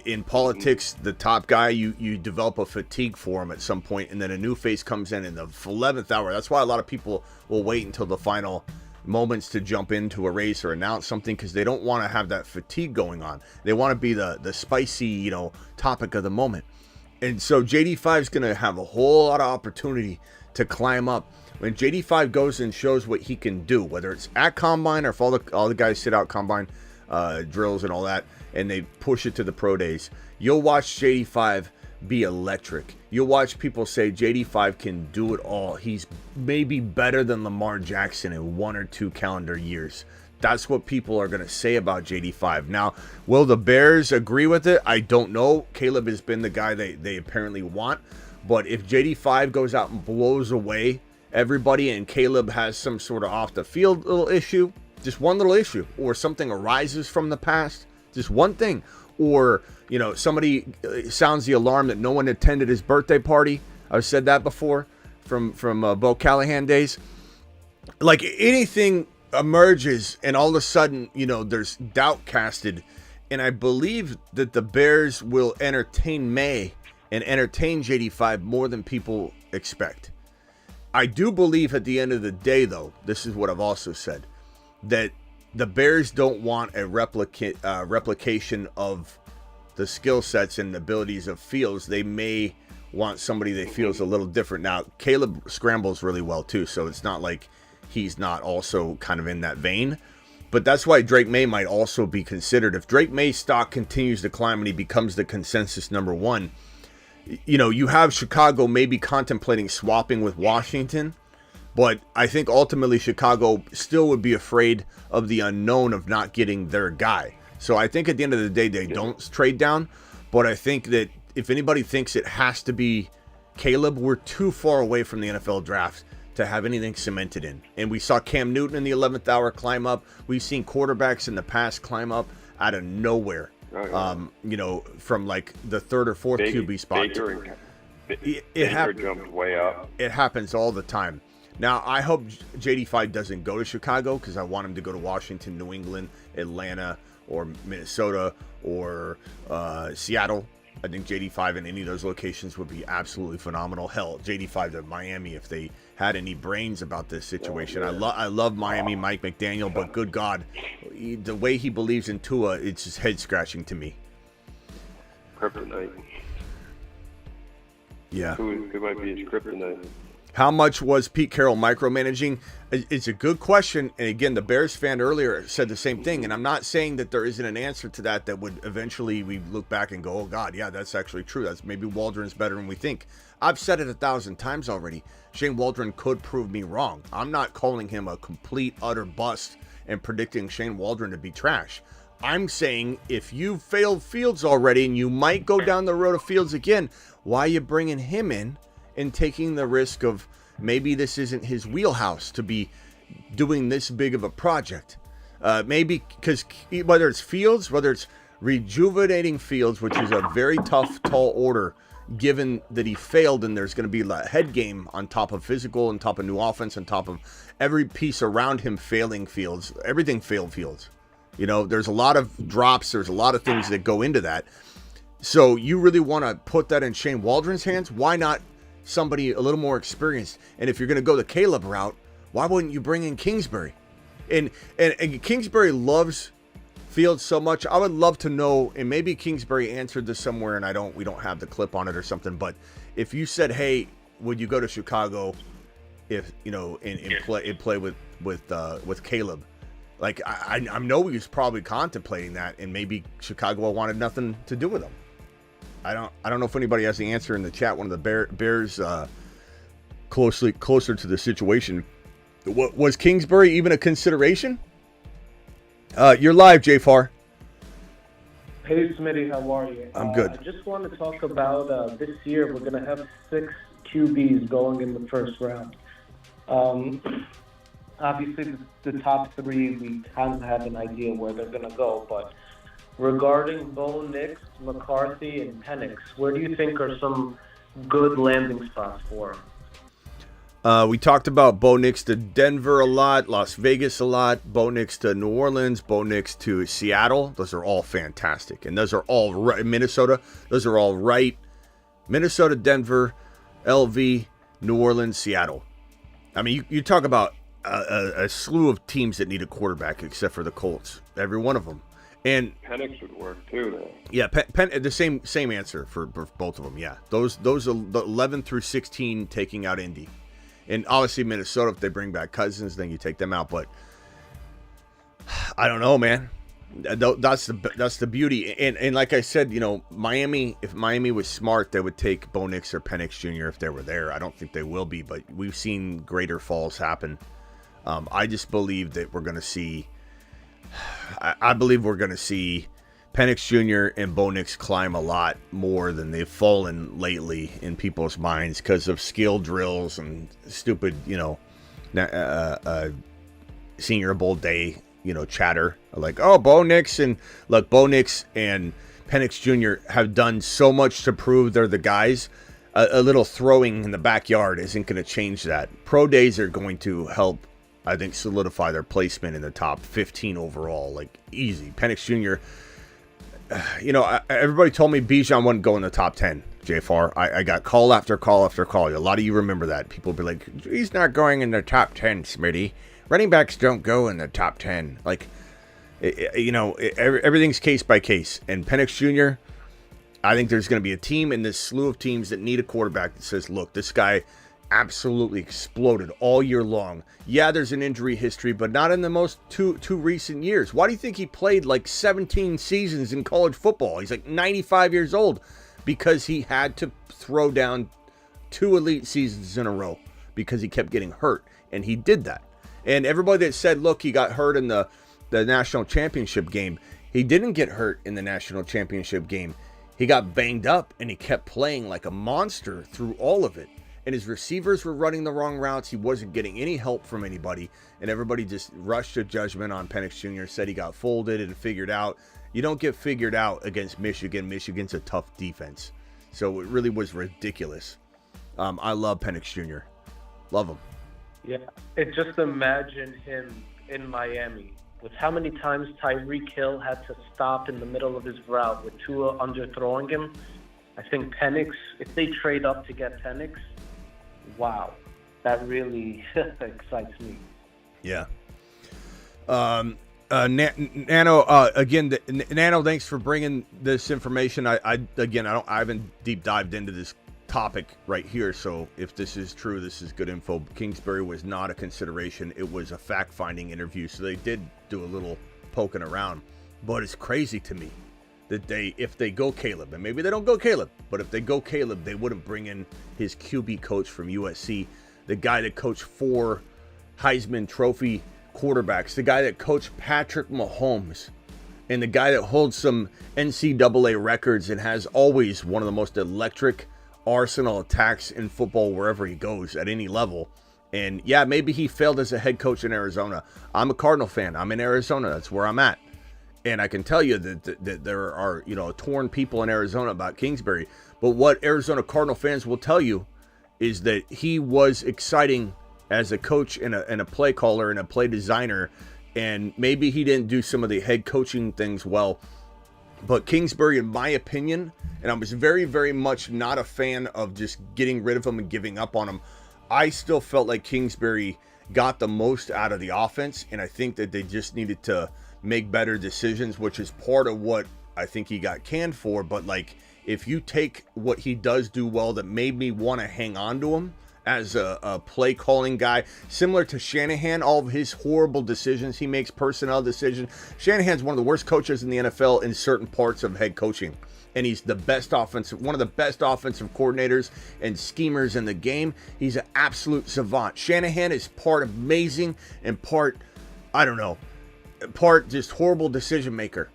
[SPEAKER 1] In politics, the top guy, you develop a fatigue for him at some point, and then a new face comes in the 11th hour. That's why a lot of people will wait until the final moments to jump into a race or announce something, because they don't want to have that fatigue going on. They want to be the spicy, topic of the moment. And so JD5 is going to have a whole lot of opportunity to climb up. When JD5 goes and shows what he can do, whether it's at Combine or if all the guys sit out Combine drills and all that, and they push it to the pro days, you'll watch JD5 be electric. You'll watch people say JD5 can do it all. He's maybe better than Lamar Jackson in 1 or 2 calendar years. That's what people are going to say about JD5. Now, will the Bears agree with it? I don't know. Caleb has been the guy they apparently want. But if JD5 goes out and blows away everybody, and Caleb has some sort of off-the-field little issue, just one little issue, or something arises from the past, just one thing, or, somebody sounds the alarm that no one attended his birthday party. I've said that before from Bo Callahan days. Like, anything emerges, and all of a sudden, there's doubt casted, and I believe that the Bears will entertain May and entertain JD5 more than people expect. I do believe at the end of the day, though, this is what I've also said, that the Bears don't want a replication of the skill sets and abilities of Fields. They may want somebody they feel is a little different. Now, Caleb scrambles really well too, so it's not like he's not also kind of in that vein. But that's why Drake May might also be considered. If Drake May's stock continues to climb and he becomes the consensus number 1, you have Chicago maybe contemplating swapping with Washington. But I think ultimately Chicago still would be afraid of the unknown of not getting their guy. So I think at the end of the day, they don't trade down. But I think that if anybody thinks it has to be Caleb, we're too far away from the NFL draft to have anything cemented in. And we saw Cam Newton in the 11th hour climb up. We've seen quarterbacks in the past climb up out of nowhere. You know, from like the third or fourth QB spot.
[SPEAKER 7] Baker jumped way up.
[SPEAKER 1] It happens all the time. Now, I hope JD5 doesn't go to Chicago because I want him to go to Washington, New England, Atlanta, or Minnesota, or Seattle. I think JD5 in any of those locations would be absolutely phenomenal. Hell, JD5 to Miami if they had any brains about this situation. I love Miami, Mike McDaniel, but good God, the way he believes in Tua, it's just head-scratching to me.
[SPEAKER 7] Kryptonite.
[SPEAKER 1] Yeah.
[SPEAKER 7] Who might be his kryptonite?
[SPEAKER 1] How much was Pete Carroll micromanaging? It's a good question. And again, the Bears fan earlier said the same thing. And I'm not saying that there isn't an answer to that would eventually we look back and go, oh God, yeah, that's actually true. That's maybe Waldron's better than we think. I've said it 1,000 times already. Shane Waldron could prove me wrong. I'm not calling him a complete, utter bust and predicting Shane Waldron to be trash. I'm saying if you failed Fields already and you might go down the road of Fields again, why are you bringing him in and taking the risk of maybe this isn't his wheelhouse to be doing this big of a project? Maybe because whether it's Fields, whether it's rejuvenating Fields, which is a very tough, tall order, given that he failed and there's going to be a head game on top of physical, on top of new offense, on top of every piece around him failing Fields. Everything failed Fields. You know, there's a lot of drops. There's a lot of things that go into that. So you really want to put that in Shane Waldron's hands? Why not somebody a little more experienced? And if you're going to go the Caleb route, why wouldn't you bring in Kingsbury? And Kingsbury loves Fields so much. I would love to know, and maybe Kingsbury answered this somewhere and we don't have the clip on it or something, but if you said, hey, would you go to Chicago if, you know, and play with Caleb? Like, I know he was probably contemplating that, and maybe Chicago wanted nothing to do with him. I don't know if anybody has the answer in the chat. One of the Bears closer to the situation. Was Kingsbury even a consideration? You're live, J-Far.
[SPEAKER 8] Hey, Smitty, how are you?
[SPEAKER 1] I'm good.
[SPEAKER 8] I just want to talk about this year. We're going to have 6 QBs going in the first round. Obviously, the top 3, we kind of have an idea where they're going to go. But regarding Bo Nix, McCarthy, and Penix, where do you think are some good landing spots for them?
[SPEAKER 1] We talked about Bo Nix to Denver a lot, Las Vegas a lot, Bo Nix to New Orleans, Bo Nix to Seattle. Those are all fantastic. And those are all right. Minnesota, those are all right. Minnesota, Denver, LV, New Orleans, Seattle. I mean, you talk about a slew of teams that need a quarterback except for the Colts. Every one of them. And
[SPEAKER 7] Penix would work too, though.
[SPEAKER 1] Yeah, the same answer for both of them. Yeah, those are the 11 through 16 taking out Indy. And obviously Minnesota, if they bring back Cousins, then you take them out. But I don't know, man. That's the beauty. And like I said, you know, Miami. If Miami was smart, they would take Bo Nix or Penix Jr. if they were there. I don't think they will be, but we've seen greater falls happen. I just believe that we're going to see. I believe we're going to see Penix Jr. and Bo Nix climb a lot more than they've fallen lately in people's minds because of skill drills and stupid, you know, Senior Bowl day, you know, chatter. Like, oh, Bo Nix and Penix Jr. have done so much to prove they're the guys. A little throwing in the backyard isn't going to change that. Pro days are going to help, I think, solidify their placement in the top 15 overall. Like, easy. Penix Jr., you know, everybody told me Bijan wouldn't go in the top 10, JFR. I got call after call after call. A lot of you remember that. People be like, he's not going in the top 10, Smitty. Running backs don't go in the top 10. Like, you know, everything's case by case. And Penix Jr., I think there's going to be a team in this slew of teams that need a quarterback that says, look, this guy absolutely exploded all year long. Yeah, there's an injury history, but not in the most two recent years. Why do you think he played like 17 seasons in college football? He's like 95 years old because he had to throw down 2 elite seasons in a row because he kept getting hurt, and he did that. And everybody that said, look, he got hurt in the national championship game, he didn't get hurt in the national championship game. he got banged up and he kept playing like a monster through all of it. And his receivers were running the wrong routes. He wasn't getting any help from anybody. And everybody just rushed to judgment on Penix Jr., said he got folded and figured out. You don't get figured out against Michigan. Michigan's a tough defense. So it really was ridiculous. I love Penix Jr. Love him.
[SPEAKER 8] Yeah, just imagine him in Miami with how many times Tyreek Hill had to stop in the middle of his route with Tua underthrowing him. I think Penix, if they trade up to get Penix, wow, that really excites me.
[SPEAKER 1] Yeah. Nano, again, Nano, thanks for bringing this information. I haven't deep dived into this topic right here, so if this is true, this is good info. Kingsbury was not a consideration. It was a fact-finding interview, so they did do a little poking around. But it's crazy to me that if they go Caleb, and maybe they don't go Caleb, but if they go Caleb, they wouldn't bring in his QB coach from USC, the guy that coached 4 Heisman Trophy quarterbacks, the guy that coached Patrick Mahomes, and the guy that holds some NCAA records and has always one of the most electric arsenal attacks in football wherever he goes at any level. And yeah, maybe he failed as a head coach in Arizona. I'm a Cardinal fan. I'm in Arizona. That's where I'm at. And I can tell you that there are, torn people in Arizona about Kingsbury. But what Arizona Cardinal fans will tell you is that he was exciting as a coach and a play caller and a play designer. And maybe he didn't do some of the head coaching things well. But Kingsbury, in my opinion, and I was very, very much not a fan of just getting rid of him and giving up on him. I still felt like Kingsbury got the most out of the offense, and I think that they just needed to make better decisions, which is part of what I think he got canned for. But like, if you take what he does do well that made me want to hang on to him as a play calling guy, similar to Shanahan, all of his horrible decisions, he makes personnel decisions. Shanahan's one of the worst coaches in the NFL in certain parts of head coaching. And he's one of the best offensive coordinators and schemers in the game. He's an absolute savant. Shanahan is part amazing and part just horrible decision maker.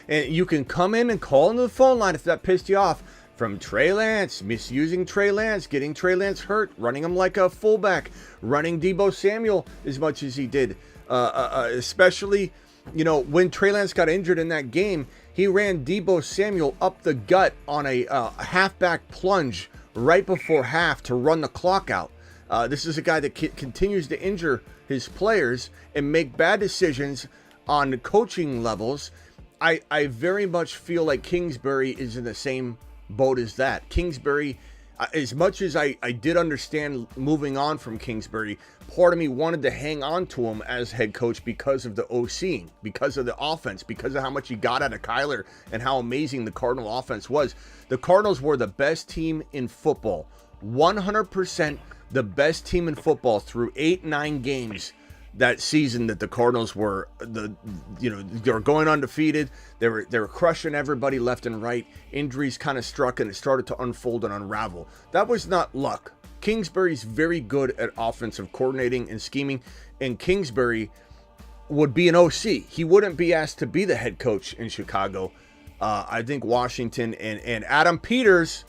[SPEAKER 1] And you can come in and call into the phone line if that pissed you off. From Trey Lance, misusing Trey Lance, getting Trey Lance hurt, running him like a fullback, running Deebo Samuel as much as he did. Especially, when Trey Lance got injured in that game, he ran Deebo Samuel up the gut on a halfback plunge right before half to run the clock out. This is a guy that continues to injure his players and make bad decisions on coaching levels. I very much feel like Kingsbury is in the same boat as that. Kingsbury, as much as I did understand moving on from Kingsbury, part of me wanted to hang on to him as head coach because of the OCing, because of the offense, because of how much he got out of Kyler and how amazing the Cardinal offense was. The Cardinals were the best team in football, 100% the best team in football through 8-9 games that season that the Cardinals were they were going undefeated. They were crushing everybody left and right. Injuries kind of struck and it started to unfold and unravel. That was not luck. Kingsbury's very good at offensive coordinating and scheming, and Kingsbury would be an OC. He wouldn't be asked to be the head coach in Chicago. I think Washington and Adam Peters,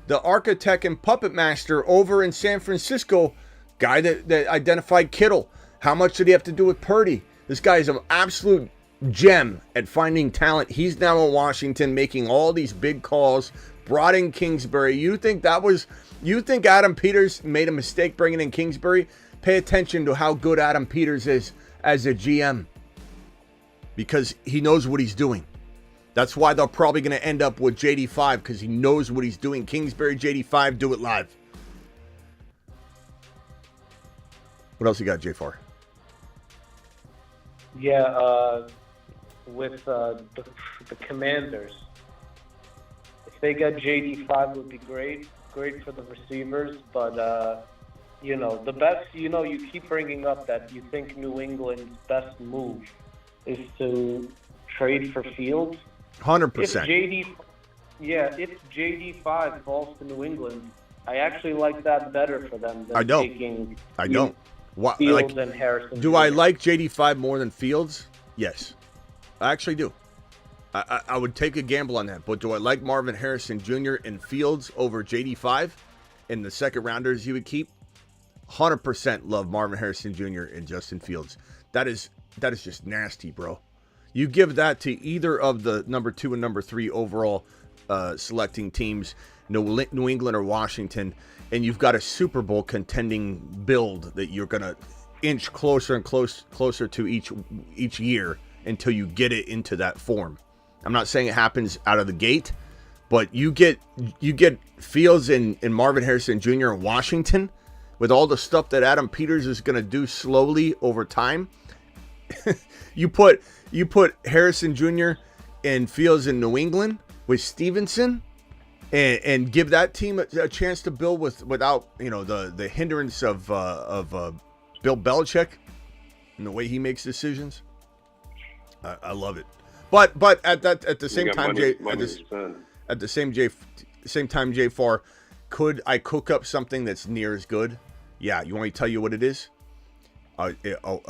[SPEAKER 1] the architect and puppet master over in San Francisco, guy that identified Kittle. How much did he have to do with Purdy? This guy is an absolute gem at finding talent. He's now in Washington making all these big calls, brought in Kingsbury. You think Adam Peters made a mistake bringing in Kingsbury? Pay attention to how good Adam Peters is as a GM, because he knows what he's doing. That's why they're probably going to end up with JD5, because he knows what he's doing. Kingsbury, JD5, do it live. What else you got, J4?
[SPEAKER 8] Yeah, with the Commanders, if they get JD5 would be great for the receivers, but the best, you keep bringing up that you think New England's best move is to trade for Fields.
[SPEAKER 1] 100%.
[SPEAKER 8] If JD5 falls to New England, I actually like that better for them than taking Fields and Harrison.
[SPEAKER 1] Do I like JD5 more than Fields? Yes, I actually do. I would take a gamble on that. But do I like Marvin Harrison Jr. and Fields over JD5 and the second rounders you would keep? 100% love Marvin Harrison Jr. and Justin Fields. That is just nasty, bro. You give that to either of the number 2 and number 3 overall selecting teams, New England or Washington, and you've got a Super Bowl contending build that you're going to inch closer and closer to each year until you get it into that form. I'm not saying it happens out of the gate, but you get Fields and Marvin Harrison Jr. in Washington with all the stuff that Adam Peters is going to do slowly over time. You put Harrison Jr. and Fields in New England with Stevenson and give that team a chance to build without the hindrance of Bill Belichick and the way he makes decisions. I love it. But at the same time, same time, Jay Farr, could I cook up something that's near as good? Yeah. You want me to tell you what it is? I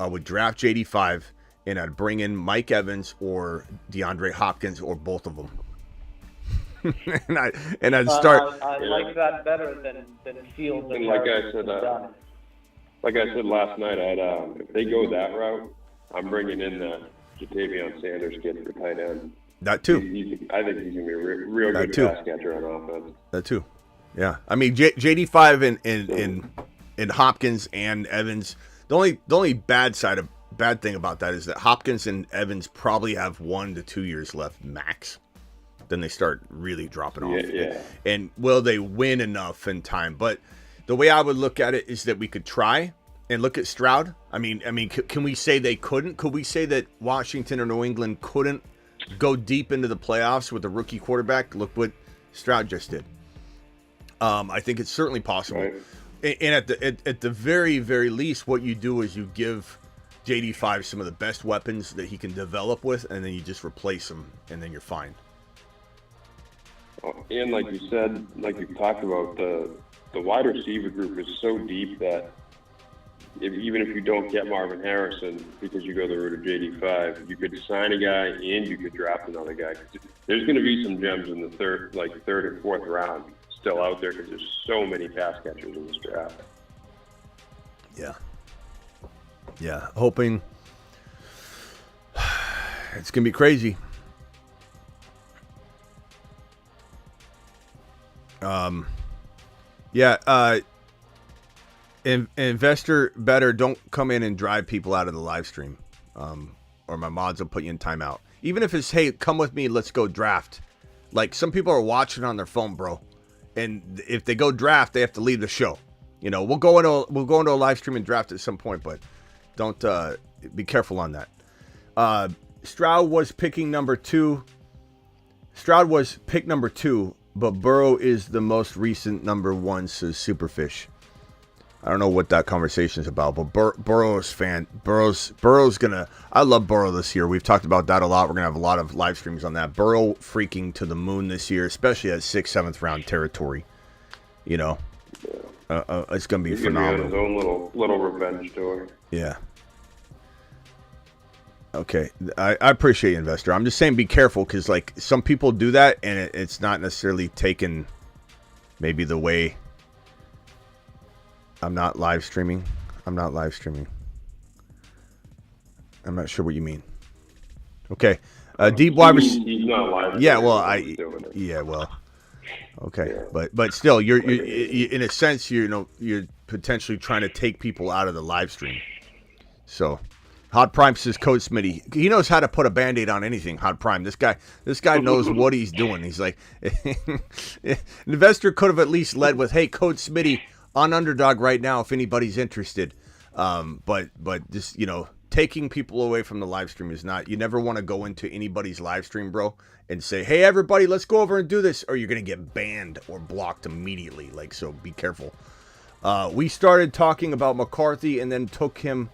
[SPEAKER 1] would draft JD5 and I'd bring in Mike Evans or DeAndre Hopkins or both of them. and I'd start.
[SPEAKER 8] I like that better than Fields.
[SPEAKER 7] And like I said last night, if they go that route, I'm bringing in the Jatavion Sanders kid for tight end.
[SPEAKER 1] That too.
[SPEAKER 7] I think he's gonna be a real good pass catcher on offense.
[SPEAKER 1] That too. Yeah, I mean JD5 and Hopkins and Evans. The only bad thing about that is that Hopkins and Evans probably have 1 to 2 years left max. Then they start really dropping off.
[SPEAKER 7] Yeah.
[SPEAKER 1] And will they win enough in time? But the way I would look at it is that we could try and look at Stroud. I mean, can we say they couldn't? Could we say that Washington or New England couldn't go deep into the playoffs with a rookie quarterback? Look what Stroud just did. I think it's certainly possible.
[SPEAKER 7] Right.
[SPEAKER 1] And at the very, very least, what you do is you give JD5 some of the best weapons that he can develop with, and then you just replace them, and then you're fine.
[SPEAKER 7] And like you said, like you talked about, the wide receiver group is so deep that even if you don't get Marvin Harrison because you go the route of JD5, you could sign a guy and you could draft another guy. There's going to be some gems in the third and fourth round still out there because there's so many pass catchers in this draft.
[SPEAKER 1] Yeah, hoping it's going to be crazy. Investor better don't come in and drive people out of the live stream, or my mods will put you in timeout. Even if it's, hey, come with me, let's go draft. Like, some people are watching on their phone, bro, and if they go draft, they have to leave the show. We'll go into a live stream and draft at some point, but don't be careful on that. Stroud was pick number 2, but Burrow is the most recent number 1, says Superfish. I don't know what that conversation is about, but Burrow's gonna. I love Burrow this year. We've talked about that a lot. We're gonna have a lot of live streams on that. Burrow freaking to the moon this year, especially at 6th, 7th round territory. It's gonna be phenomenal.
[SPEAKER 7] His own little revenge story.
[SPEAKER 1] Yeah. Okay, I appreciate you, Investor. I'm just saying be careful because, like, some people do that and it's not necessarily taken maybe the way. I'm not live streaming. I'm not sure what you mean. Okay, deep wide receiver.
[SPEAKER 7] He's not live.
[SPEAKER 1] Yeah, well, okay, yeah. But still, you're in a sense, you're potentially trying to take people out of the live stream. So. Hot Prime says Code Smitty. He knows how to put a Band-Aid on anything, Hot Prime. This guy knows what he's doing. He's like, an investor could have at least led with, hey, Code Smitty on Underdog right now if anybody's interested. But just, taking people away from the live stream is not, you never want to go into anybody's live stream, bro, and say, hey, everybody, let's go over and do this, or you're going to get banned or blocked immediately. Like, so be careful. We started talking about McCarthy and then took him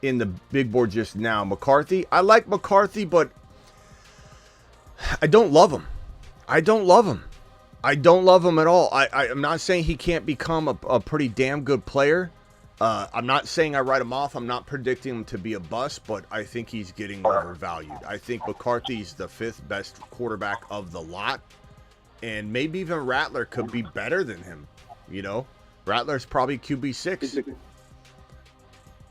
[SPEAKER 1] in the big board just now. McCarthy, I like McCarthy, but I don't love him. I don't love him at all. I'm not saying he can't become a pretty damn good player, I'm not saying I write him off. I'm not predicting him to be a bust, but I think he's getting overvalued. I think McCarthy's the 5th best quarterback of the lot, and maybe even Rattler could be better than him. You know, Rattler's probably QB6.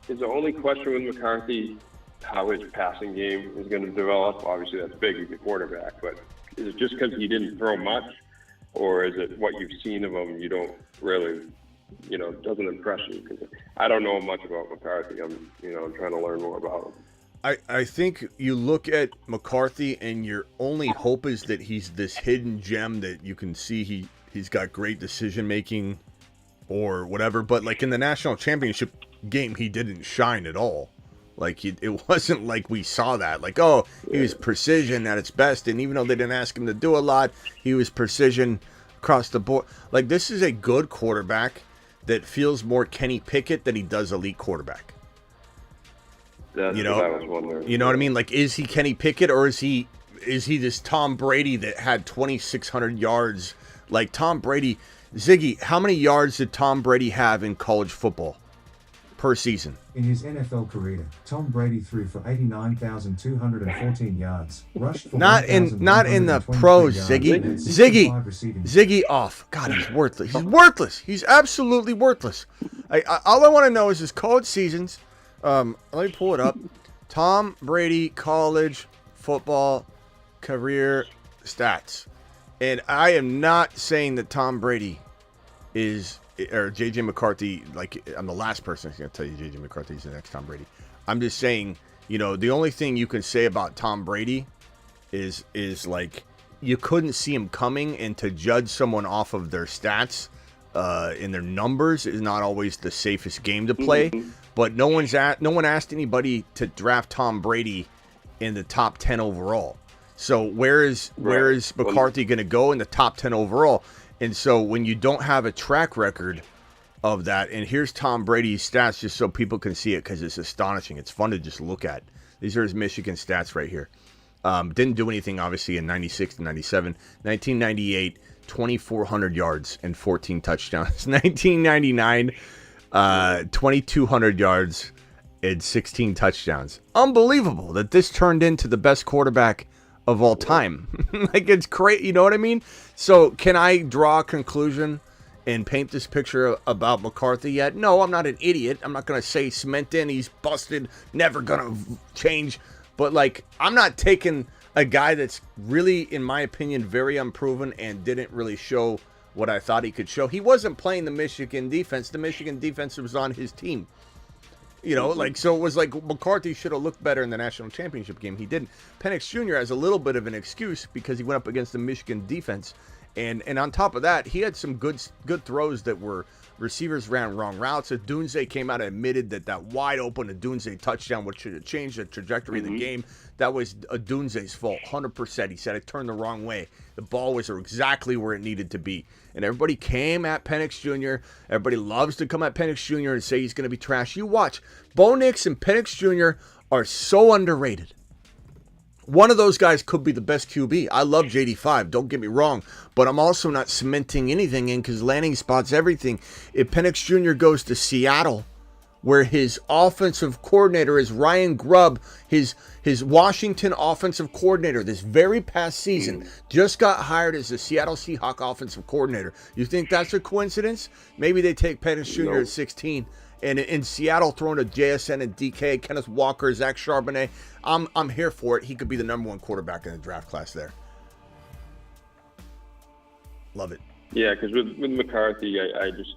[SPEAKER 7] Is the only question with McCarthy how his passing game is going to develop? Obviously, that's big. He's a quarterback, but is it just because he didn't throw much, or is it what you've seen of him? You don't really, doesn't impress you? Because I don't know much about McCarthy. I'm trying to learn more about him.
[SPEAKER 1] I think you look at McCarthy and your only hope is that he's this hidden gem that you can see he's got great decision making or whatever, but like in the national championship game he didn't shine at all. Like it wasn't like we saw that. Like, oh, he was precision at its best, and even though they didn't ask him to do a lot, he was precision across the board. Like, this is a good quarterback that feels more Kenny Pickett than he does elite quarterback.
[SPEAKER 7] That's what I was wondering.
[SPEAKER 1] You know what I mean? Like, is he Kenny Pickett, or is he this Tom Brady that had 2,600 yards? Like Tom Brady, Ziggy, how many yards did Tom Brady have in college football per season?
[SPEAKER 9] In his NFL career, Tom Brady threw for 89,214 yards, rushed for
[SPEAKER 1] not in the pros, Ziggy off. God, he's worthless. He's worthless. He's absolutely worthless. All I want to know is his college seasons. Let me pull it up. Tom Brady college football career stats. And I am not saying that Tom Brady or J.J. McCarthy, like, I'm the last person who's going to tell you J.J. McCarthy is the next Tom Brady. I'm just saying, the only thing you can say about Tom Brady is like, you couldn't see him coming, and to judge someone off of their stats and their numbers is not always the safest game to play. Mm-hmm. But no one asked anybody to draft Tom Brady in the top 10 overall. So where is McCarthy going to go in the top 10 overall? And so when you don't have a track record of that, and here's Tom Brady's stats just so people can see it because it's astonishing. It's fun to just look at. These are his Michigan stats right here. Didn't do anything, obviously, in 96 to 97. 1998, 2,400 yards and 14 touchdowns. 1999, 2,200 yards and 16 touchdowns. Unbelievable that this turned into the best quarterback of all time. Like, it's crazy. You know what I mean? So can I draw a conclusion and paint this picture about McCarthy yet? No, I'm not an idiot. I'm not going to say cement in, he's busted, never going to change. But, like, I'm not taking a guy that's really, in my opinion, very unproven and didn't really show what I thought he could show. He wasn't playing the Michigan defense. The Michigan defense was on his team. So it was like McCarthy should have looked better in the national championship game. He didn't. Penix Jr. has a little bit of an excuse because he went up against the Michigan defense. And on top of that, he had some good throws that were receivers ran wrong routes. Adunze came out and admitted that wide open Adunze touchdown, which should have changed the trajectory of the game, that was Adunze's fault, 100%. He said it turned the wrong way. The ball was exactly where it needed to be. And everybody came at Penix Jr. Everybody loves to come at Penix Jr. and say he's going to be trash. You watch. Bo Nix and Penix Jr. are so underrated. One of those guys could be the best QB. I love JD5, don't get me wrong, but I'm also not cementing anything in because landing spot's everything. If Penix Jr. goes to Seattle, where his offensive coordinator is Ryan Grubb, his Washington offensive coordinator this very past season just got hired as the Seattle Seahawks offensive coordinator. You think that's a coincidence? Maybe they take Penix Jr. at 16. And in Seattle, throwing to JSN and DK, Kenneth Walker, Zach Charbonnet, I'm here for it. He could be the number one quarterback in the draft class there. Love it. Yeah, because with McCarthy, I just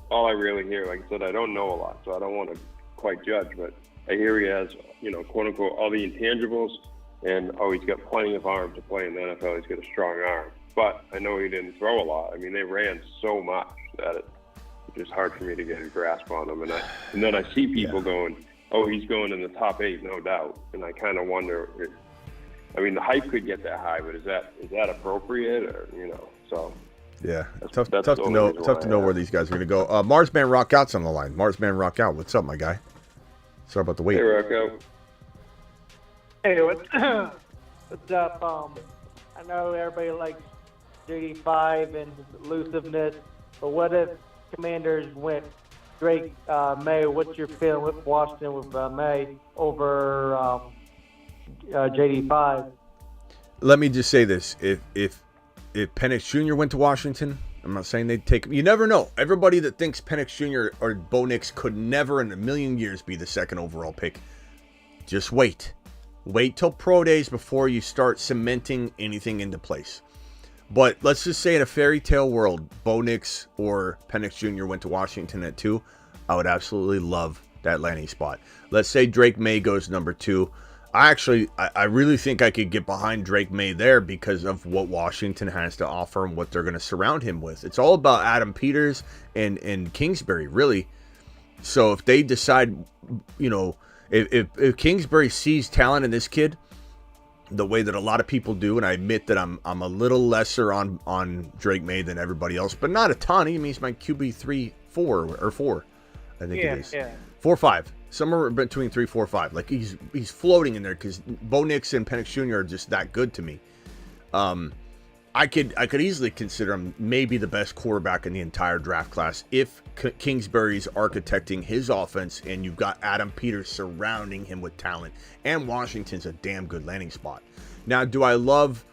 [SPEAKER 1] all I really hear, like I said, I don't know a lot, so I don't want to quite judge, but I hear he has, quote unquote, all the intangibles, and he's got plenty of arm to play in the NFL. He's got a strong arm, but I know he didn't throw a lot. I mean, they ran so much that it's just hard for me to get a grasp on him. And then I see people going, oh, he's going in the top 8, no doubt. And I kind of wonder, the hype could get that high, but is that appropriate, or so. Yeah, tough to know where these guys are going to go. Marsman Rockout's on the line. Marsman Rockout, what's up, my guy? Sorry about the wait.
[SPEAKER 7] Hey, Rockout.
[SPEAKER 10] Hey, what's up? I know everybody likes JD5 and his elusiveness, but what if Commanders went Drake May, what's your feeling with Washington with May over JD5?
[SPEAKER 1] Let me just say this: if Penix Jr. went to Washington, I'm not saying they'd take him. You never know. Everybody that thinks Penix Jr. or Bo Nix could never in a million years be the second overall pick, just wait. Wait till pro days before you start cementing anything into place. But let's just say in a fairy tale world, Bo Nix or Penix Jr. went to Washington at 2. I would absolutely love that landing spot. Let's say Drake May goes number 2. I really think I could get behind Drake May there because of what Washington has to offer and what they're going to surround him with. It's all about Adam Peters and Kingsbury, really. So if they decide, if Kingsbury sees talent in this kid, the way that a lot of people do, and I admit that I'm a little lesser on Drake May than everybody else, but not a ton. He means my QB 4, I think it is. 4-5, somewhere between 3, 4, 5. Like he's floating in there because Bo Nix and Penix Jr. are just that good to me. I could easily consider him maybe the best quarterback in the entire draft class if Kingsbury's architecting his offense and you've got Adam Peters surrounding him with talent, and Washington's a damn good landing spot. Now, do I love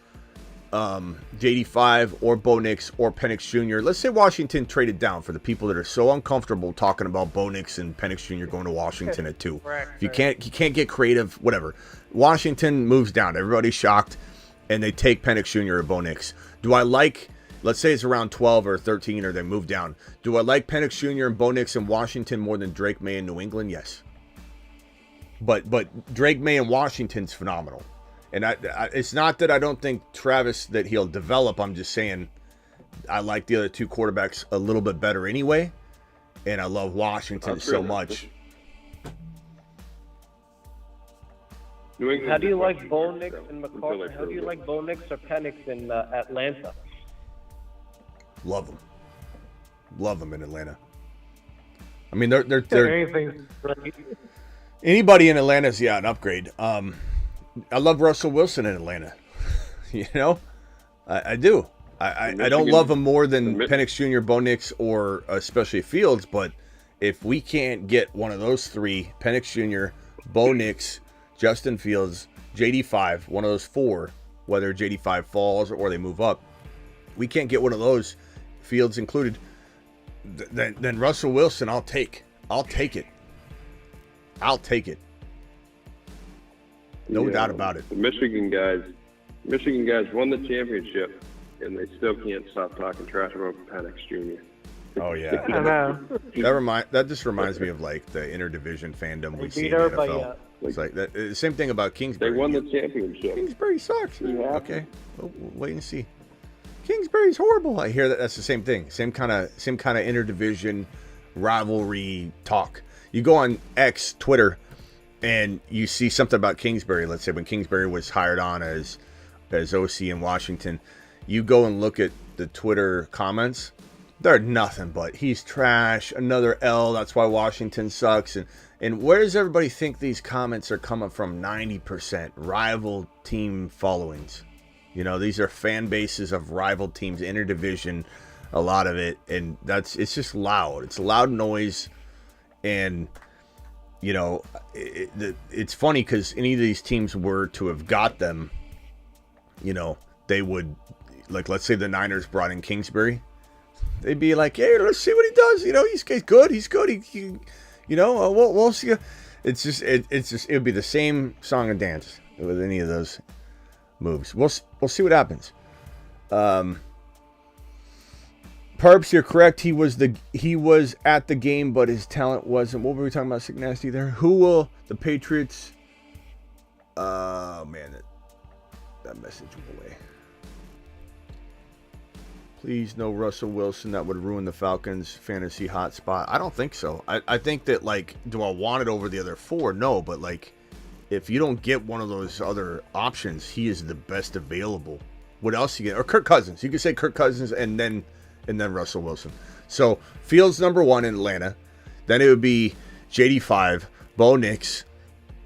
[SPEAKER 1] JD5 or Bo Nix or Penix Jr.? Let's say Washington traded down for the people that are so uncomfortable talking about Bo Nix and Penix Jr. going to Washington at 2. If you can't get creative, whatever. Washington moves down. Everybody's shocked. And they take Penix Jr. or Bo Nix. Do I like, let's say it's around 12 or 13 or they move down. Do I like Penix Jr. and Bo Nix in Washington more than Drake May in New England? Yes. But Drake May in Washington's phenomenal. And it's not that I don't think Travis that he'll develop. I'm just saying I like the other two quarterbacks a little bit better anyway. And I love Washington so much.
[SPEAKER 8] How do you like Bo Nix and McCarthy? How do you like Bo Nix or Penix in Atlanta?
[SPEAKER 1] Love them. Love them in Atlanta. I mean, they're anybody in Atlanta is an upgrade. I love Russell Wilson in Atlanta. I do. I don't love him more than Penix Jr., Bo Nix, or especially Fields. But if we can't get one of those three, Penix Jr., Bo Nix, Justin Fields, JD5, one of those 4, whether JD5 falls or they move up, we can't get one of those, Fields included, then Russell Wilson, I'll take it. No doubt about it.
[SPEAKER 7] The Michigan guys won the championship, and they still can't stop talking trash about Penix Jr.
[SPEAKER 1] Oh yeah,
[SPEAKER 10] I know.
[SPEAKER 1] That just reminds me of like the interdivision fandom we see in the NFL. It's like that. Same thing about Kingsbury.
[SPEAKER 7] They won the championship.
[SPEAKER 1] Kingsbury sucks. Okay, we'll wait and see. Kingsbury's horrible. I hear that. That's the same thing. Same kind of interdivision rivalry talk. You go on X, Twitter, and you see something about Kingsbury. Let's say when Kingsbury was hired on as OC in Washington, you go and look at the Twitter comments. They're nothing but he's trash. Another L. That's why Washington sucks. And where does everybody think these comments are coming from? 90% rival team followings. These are fan bases of rival teams, interdivision, a lot of it, and it's just loud. It's loud noise, and it's funny because any of these teams were to have got them, they would, like, let's say the Niners brought in Kingsbury, they'd be like, hey, let's see what he does. He's good. He's good. We'll see. It's just it would be the same song and dance with any of those moves. We'll see what happens. Perps, you're correct. He was at the game, but his talent wasn't. What were we talking about, Sick Nasty there? Who will the Patriots? Man, that message went away. Please, no Russell Wilson. That would ruin the Falcons' fantasy hotspot. I don't think so. I think that, like, do I want it over the other 4? No, but, like, if you don't get one of those other options, he is the best available. What else you get? Or Kirk Cousins. You could say Kirk Cousins and then Russell Wilson. So, Fields number 1 in Atlanta. Then it would be JD5, Bo Nix,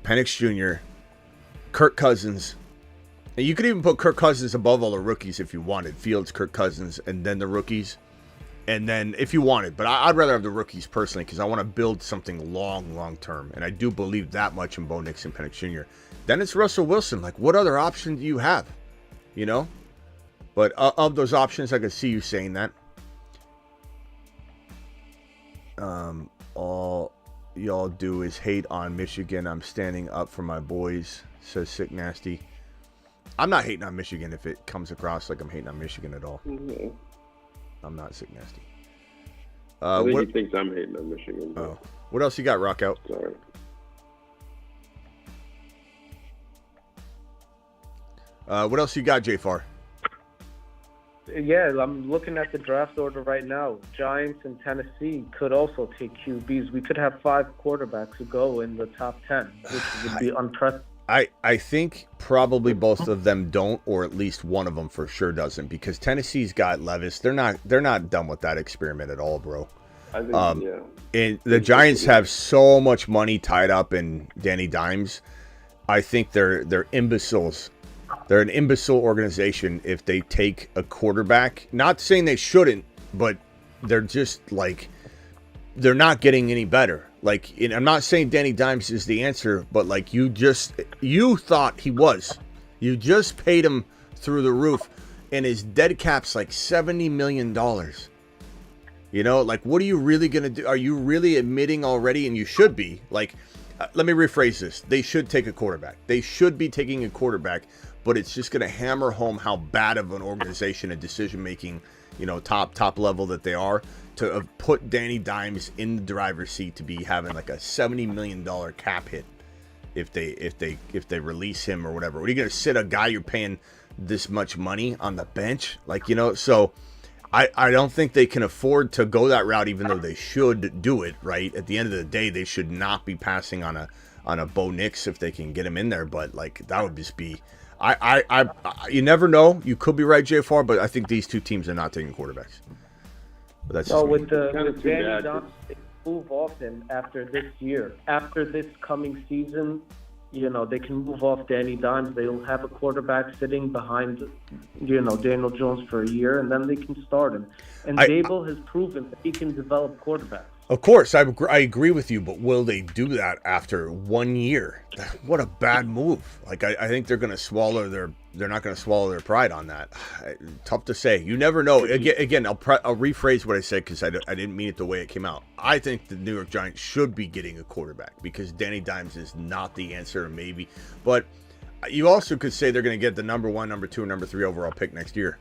[SPEAKER 1] Penix Jr., Kirk Cousins. And you could even put Kirk Cousins above all the rookies if you wanted. Fields, Kirk Cousins, and then the rookies. And then if you wanted, but I'd rather have the rookies personally because I want to build something long term. And I do believe that much in Bo Nix and Penix Jr. Then it's Russell Wilson. Like, what other option do you have? You know? But of those options, I could see you saying that. All y'all do is hate on Michigan. I'm standing up for my boys, says Sick Nasty. I'm not hating on Michigan if it comes across like I'm hating on Michigan at all.
[SPEAKER 7] Mm-hmm.
[SPEAKER 1] I'm not Sick Nasty.
[SPEAKER 7] I think he thinks I'm hating on Michigan. But...
[SPEAKER 1] Oh. What else you got, Rock Out?
[SPEAKER 7] Sorry.
[SPEAKER 1] What else you got, JFar?
[SPEAKER 8] Yeah, I'm looking at the draft order right now. Giants and Tennessee could also take QBs. We could have 5 quarterbacks who go in the top 10, which would be unprecedented.
[SPEAKER 1] I think probably both of them don't, or at least one of them for sure doesn't, because Tennessee's got Levis. They're not done with that experiment at all, bro.
[SPEAKER 7] I think, yeah.
[SPEAKER 1] And the Giants have so much money tied up in Danny Dimes. I think they're imbeciles. They're an imbecile organization if they take a quarterback. Not saying they shouldn't, but they're just like, they're not getting any better. Like, and I'm not saying Danny Dimes is the answer, but like you thought he was. You just paid him through the roof, and his dead cap's like $70 million. You know, like, what are you really going to do? Are you really admitting already? And you should be. Like, let me rephrase this. They should take a quarterback. They should be taking a quarterback, but it's just going to hammer home how bad of an organization and decision-making, you know, top level that they are, to have put Danny Dimes in the driver's seat to be having like a $70 million cap hit if they release him or whatever. What are you going to sit a guy you're paying this much money on the bench? Like, you know, so I don't think they can afford to go that route, even though they should do it, right? At the end of the day, they should not be passing on a Bo Nix if they can get him in there. But like, that would just be, you never know. You could be right, JFR, but I think these two teams are not taking quarterbacks. But that's
[SPEAKER 8] with Danny Dimes, they move off him after this year. After this coming season, you know, they can move off Danny Dimes. They'll have a quarterback sitting behind, you know, Daniel Jones for a year, and then they can start him. And Dable has proven that he can develop quarterbacks.
[SPEAKER 1] Of course, I agree with you, but will they do that after 1 year? What a bad move. Like, I think they're not going to swallow their pride on that. Tough to say. You never know. Again, I'll rephrase what I said because I didn't mean it the way it came out. I think the New York Giants should be getting a quarterback because Danny Dimes is not the answer, maybe. But you also could say they're going to get the number 1, number 2, and number 3 overall pick next year.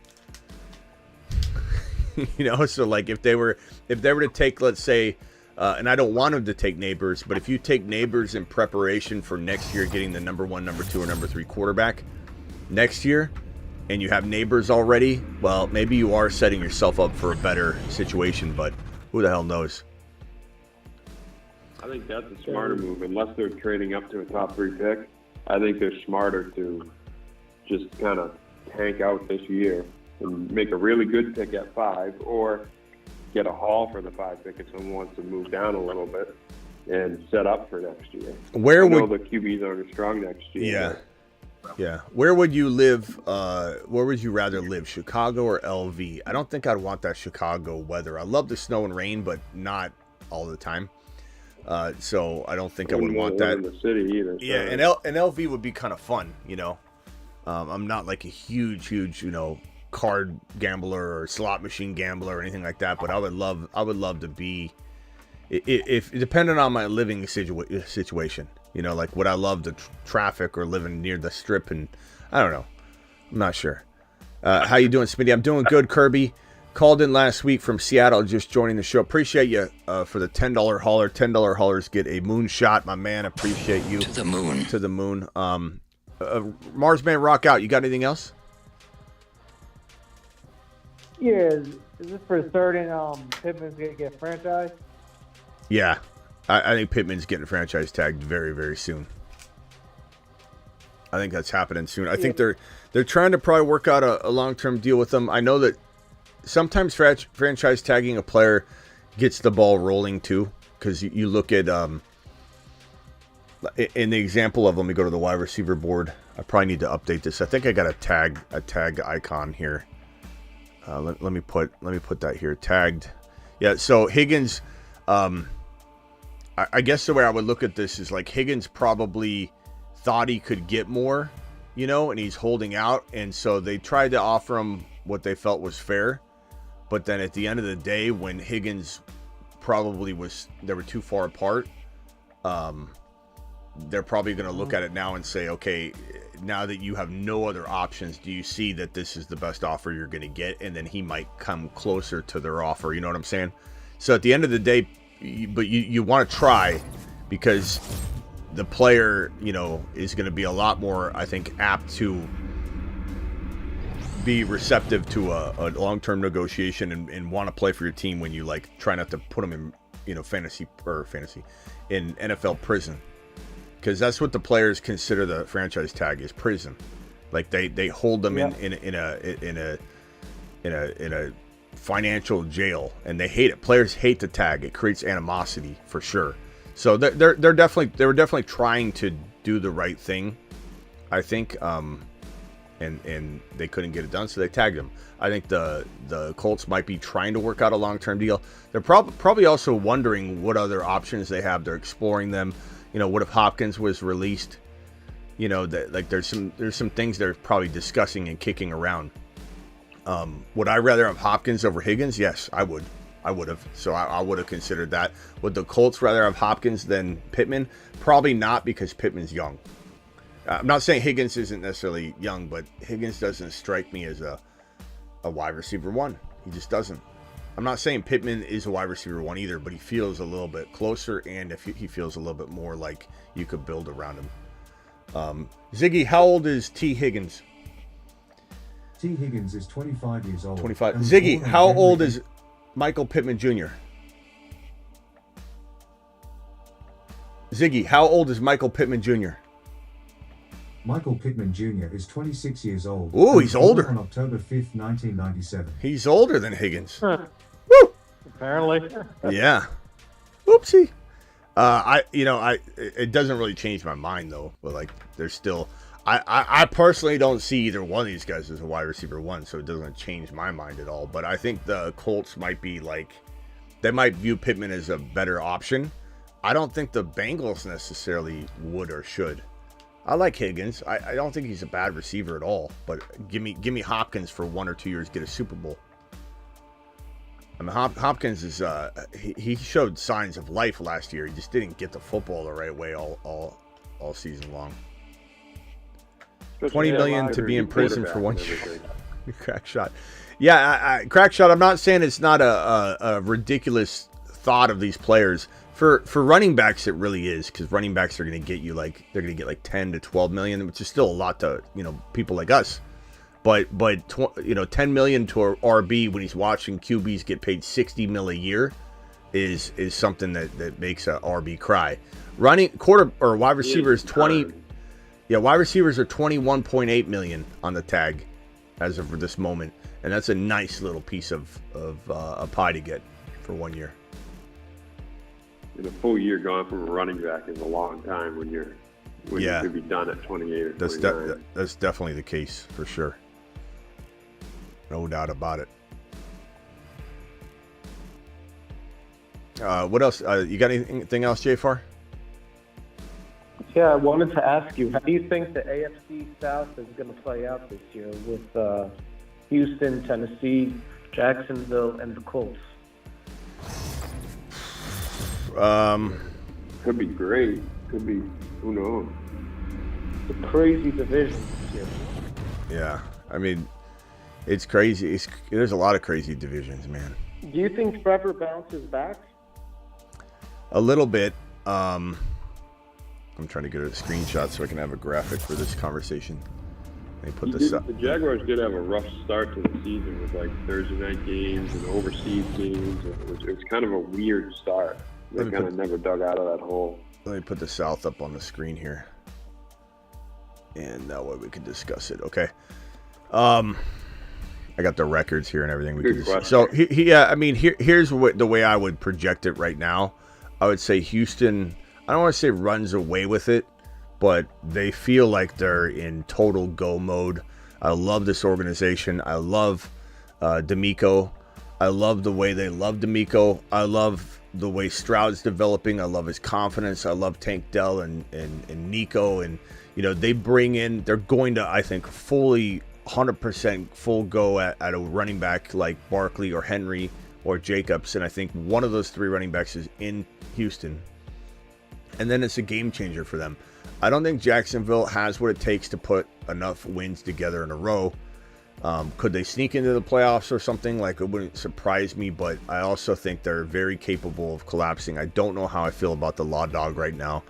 [SPEAKER 1] You know, so like if they were to take, let's say, and I don't want them to take Neighbors, but if you take Neighbors in preparation for next year getting the number 1, number 2, or number 3 quarterback next year, and you have Neighbors already, well, maybe you are setting yourself up for a better situation, but who the hell knows?
[SPEAKER 7] I think that's a smarter move, unless they're trading up to a top 3 pick. I think they're smarter to just kind of tank out this year and make a really good pick at 5, or get a haul for the 5 pick if someone wants to move down a little bit and set up for next year. I know the QBs aren't as strong next year.
[SPEAKER 1] Yeah. Where would you live? Where would you rather live, Chicago or LV? I don't think I'd want that Chicago weather. I love the snow and rain, but not all the time. So I don't think I would want that
[SPEAKER 7] in the city either. So.
[SPEAKER 1] Yeah, and LV would be kind of fun, you know. I'm not like a huge, you know, card gambler or slot machine gambler or anything like that, but I would love to be, if depending on my living situation, you know, like would I love the traffic or living near the strip, and I don't know, I'm not sure. How you doing, Smitty? I'm doing good. Kirby called in last week from Seattle, just joining the show. Appreciate you for the $10 hauler. $10 haulers get a moonshot, my man. Appreciate you. To the moon. Marsman, rock out. You got anything else?
[SPEAKER 10] Yeah, is this for certain Pittman's going to get franchised?
[SPEAKER 1] Yeah, I think Pittman's getting franchise tagged very, very soon. I think that's happening soon. I think they're trying to probably work out a long-term deal with them. I know that sometimes franchise tagging a player gets the ball rolling too, because you look at in the example of, let me go to the wide receiver board. I probably need to update this. I think I got a tag icon here. Let me put that here tagged. Yeah. So Higgins, I guess the way I would look at this is like Higgins probably thought he could get more, and he's holding out, and so they tried to offer him what they felt was fair, but then at the end of the day, when Higgins probably they were too far apart, they're probably going to look at it now and say, okay, now that you have no other options, do you see that this is the best offer you're going to get? And then he might come closer to their offer. You know what I'm saying? So at the end of the day, but you want to try, because the player, is going to be a lot more, I think, apt to be receptive to a long-term negotiation and want to play for your team when you try not to put them in, fantasy in NFL prison, because that's what the players consider the franchise tag is, prison. Like they hold them in a financial jail, and they hate it. Players hate the tag. It creates animosity for sure. So they were definitely trying to do the right thing, I think, and they couldn't get it done, so they tagged him. I think the Colts might be trying to work out a long-term deal. They're probably also wondering what other options they have. They're exploring them. What if Hopkins was released? There's some things they're probably discussing and kicking around. Would I rather have Hopkins over Higgins? Yes, I would. I would have. So I would have considered that. Would the Colts rather have Hopkins than Pittman? Probably not, because Pittman's young. I'm not saying Higgins isn't necessarily young, but Higgins doesn't strike me as a wide receiver one. He just doesn't. I'm not saying Pittman is a wide receiver one either, but he feels a little bit closer, and if he feels a little bit more like you could build around him. Ziggy, how old is T. Higgins?
[SPEAKER 9] T. Higgins is 25 years old.
[SPEAKER 1] 25. Ziggy, how old is Michael Pittman Jr.? Ziggy, how old is Michael Pittman Jr.?
[SPEAKER 9] Michael Pittman Jr. is 26 years old.
[SPEAKER 1] Ooh, he's older.
[SPEAKER 9] On October 5th, 1997.
[SPEAKER 1] He's older than Higgins.
[SPEAKER 10] Huh.
[SPEAKER 1] Woo!
[SPEAKER 10] Apparently.
[SPEAKER 1] Yeah. Whoopsie. It doesn't really change my mind though. But there's still, I personally don't see either one of these guys as a wide receiver one, so it doesn't change my mind at all. But I think the Colts might be they might view Pittman as a better option. I don't think the Bengals necessarily would or should. I like Higgins. I don't think he's a bad receiver at all. But give me Hopkins for 1 or 2 years, get a Super Bowl. I mean, Hopkins is he showed signs of life last year. He just didn't get the football the right way all season long. $20 million to be in prison for 1 year. Crack shot. Yeah, crack shot. I'm not saying it's not a ridiculous thought of these players. For running backs, it really is, because running backs are going to get you they're going to get 10 to 12 million, which is still a lot to people like us. But 10 million to a RB when he's watching QBs get paid 60 mil a year is something that makes a RB cry. Running quarter or wide receivers 20. Yeah, wide receivers are 21.8 million on the tag as of this moment, and that's a nice little piece of a pie to get for 1 year.
[SPEAKER 7] In a full year gone from a running back is a long time when you could be done at 28 or 29.
[SPEAKER 1] That's definitely the case for sure. No doubt about it. What else? You got anything else, JFR?
[SPEAKER 8] Yeah, I wanted to ask you, how do you think the AFC South is going to play out this year with Houston, Tennessee, Jacksonville, and the Colts?
[SPEAKER 7] Could be great. Could be, who knows?
[SPEAKER 8] It's a crazy division this year.
[SPEAKER 1] Yeah, I mean, it's crazy. There's a lot of crazy divisions, man.
[SPEAKER 8] Do you think Trevor bounces back?
[SPEAKER 1] A little bit. I'm trying to get a screenshot so I can have a graphic for this conversation. Let me put this up.
[SPEAKER 7] The Jaguars did have a rough start to the season with Thursday night games and overseas games. It was kind of a weird start. They kind of never dug out of that hole.
[SPEAKER 1] Let me put the South up on the screen here, and that way we can discuss it. Okay. I got the records here and everything. We can just, so here's the way I would project it right now. I would say Houston, I don't want to say runs away with it, but they feel like they're in total go mode. I love this organization. I love D'Amico. I love the way they love D'Amico. I love the way Stroud's developing. I love his confidence. I love Tank Dell and Nico. And, they bring in, they're going to, I think, fully 100% full go at a running back like Barkley or Henry or Jacobs. And I think one of those three running backs is in Houston. And then it's a game changer for them. I don't think Jacksonville has what it takes to put enough wins together in a row. Could they sneak into the playoffs or something? Like, it wouldn't surprise me, but I also think they're very capable of collapsing. I don't know how I feel about the Law Dog right now.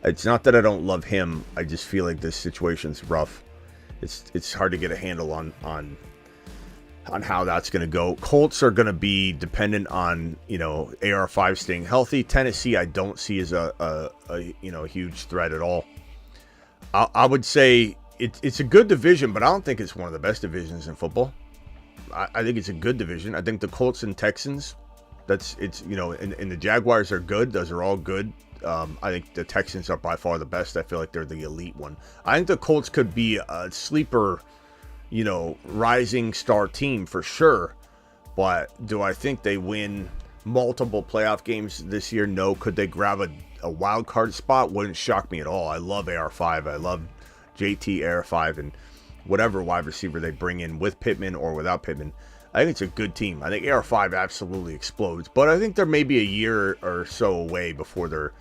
[SPEAKER 1] It's not that I don't love him. I just feel like this situation's rough. It's hard to get a handle on how that's going to go. Colts are going to be dependent on, AR5 staying healthy. Tennessee, I don't see as a huge threat at all. I would say it's a good division, but I don't think it's one of the best divisions in football. I think it's a good division. I think the Colts and Texans, and the Jaguars are good. Those are all good. I think the Texans are by far the best. I feel like they're the elite one. I think the Colts could be a sleeper, rising star team for sure. But do I think they win multiple playoff games this year? No. Could they grab a wild card spot? Wouldn't shock me at all. I love AR5. I love JT, AR5, and whatever wide receiver they bring in with Pittman or without Pittman. I think it's a good team. I think AR5 absolutely explodes, but I think they're maybe a year or so away before they're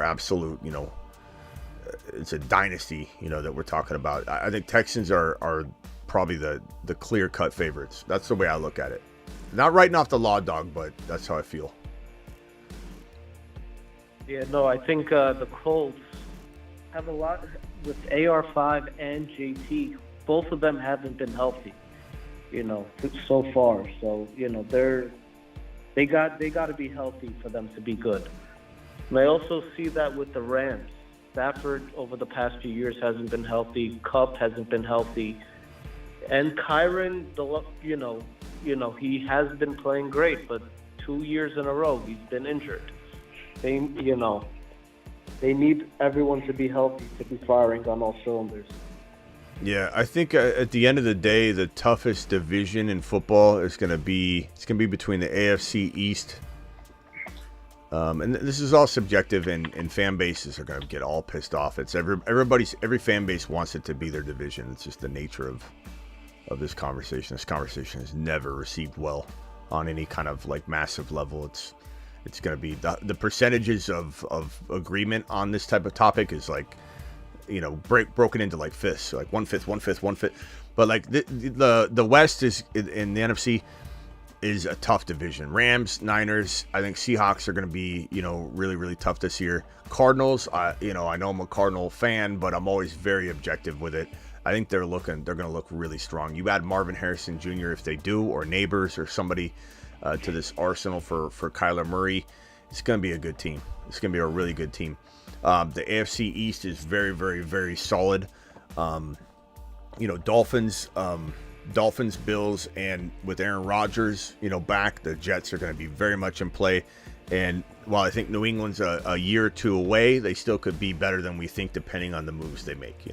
[SPEAKER 1] absolute, it's a dynasty, that we're talking about. I think Texans are probably the clear-cut favorites. That's the way I look at it. Not writing off the Law Dog, but that's how I feel.
[SPEAKER 8] Yeah, no, I think the Colts have a lot with AR5 and JT. Both of them haven't been healthy, so far. So, they got to be healthy for them to be good. And I also see that with the Rams. Stafford over the past few years hasn't been healthy. Kupp hasn't been healthy. And Kyron, he has been playing great, but 2 years in a row he's been injured. They need everyone to be healthy to be firing on all cylinders.
[SPEAKER 1] Yeah, I think at the end of the day, the toughest division in football is going to be between the AFC East. And this is all subjective, and fan bases are going to get all pissed off. It's every fan base wants it to be their division. It's just the nature of this conversation. This conversation is never received well on any kind of like massive level. It's going to be the percentages of agreement on this type of topic is like, broken into like fifths, like one fifth. But like the West is in the NFC is a tough division. Rams, Niners, I think Seahawks are going to be, really, really tough this year. Cardinals, I know I'm a Cardinal fan, but I'm always very objective with it. I think they're going to look really strong. You add Marvin Harrison Jr. if they do, or Neighbors or somebody to this arsenal for Kyler Murray. It's going to be a good team. It's going to be a really good team. The AFC East is very, very, very solid. Dolphins, Bills, and with Aaron Rodgers, back, the Jets are going to be very much in play. And while I think New England's a year or two away, they still could be better than we think, depending on the moves they make.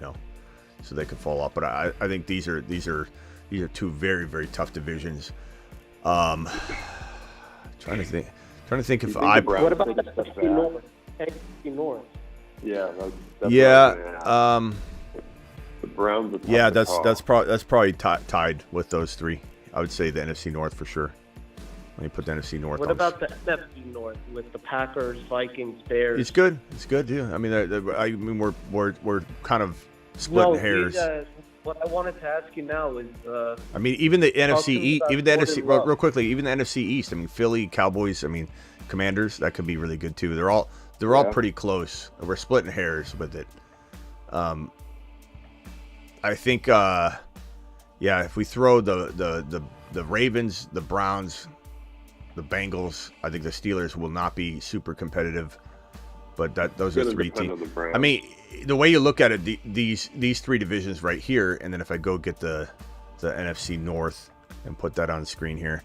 [SPEAKER 1] So they could fall off. But I think these are two very, very tough divisions. Trying to think if I.
[SPEAKER 8] What about the NFC North? NFC North.
[SPEAKER 7] Yeah.
[SPEAKER 1] Yeah.
[SPEAKER 7] The Browns.
[SPEAKER 1] Yeah, that's probably tied with those three. I would say the NFC North for sure. Let me put the NFC North.
[SPEAKER 8] What about the NFC North with the Packers, Vikings, Bears?
[SPEAKER 1] It's good. It's good, yeah. I mean, we're kind of splitting hairs.
[SPEAKER 8] What I wanted to ask you now is.
[SPEAKER 1] I mean, even the NFC East, even the NFC, real quickly, even the NFC East. I mean, Philly, Cowboys. I mean, Commanders. That could be really good too. They're all pretty close. We're splitting hairs with it. I think, if we throw the Ravens, the Browns, the Bengals, I think the Steelers will not be super competitive. But those are three teams. I mean, the way you look at it, these three divisions right here, and then if I go get the NFC North and put that on the screen here,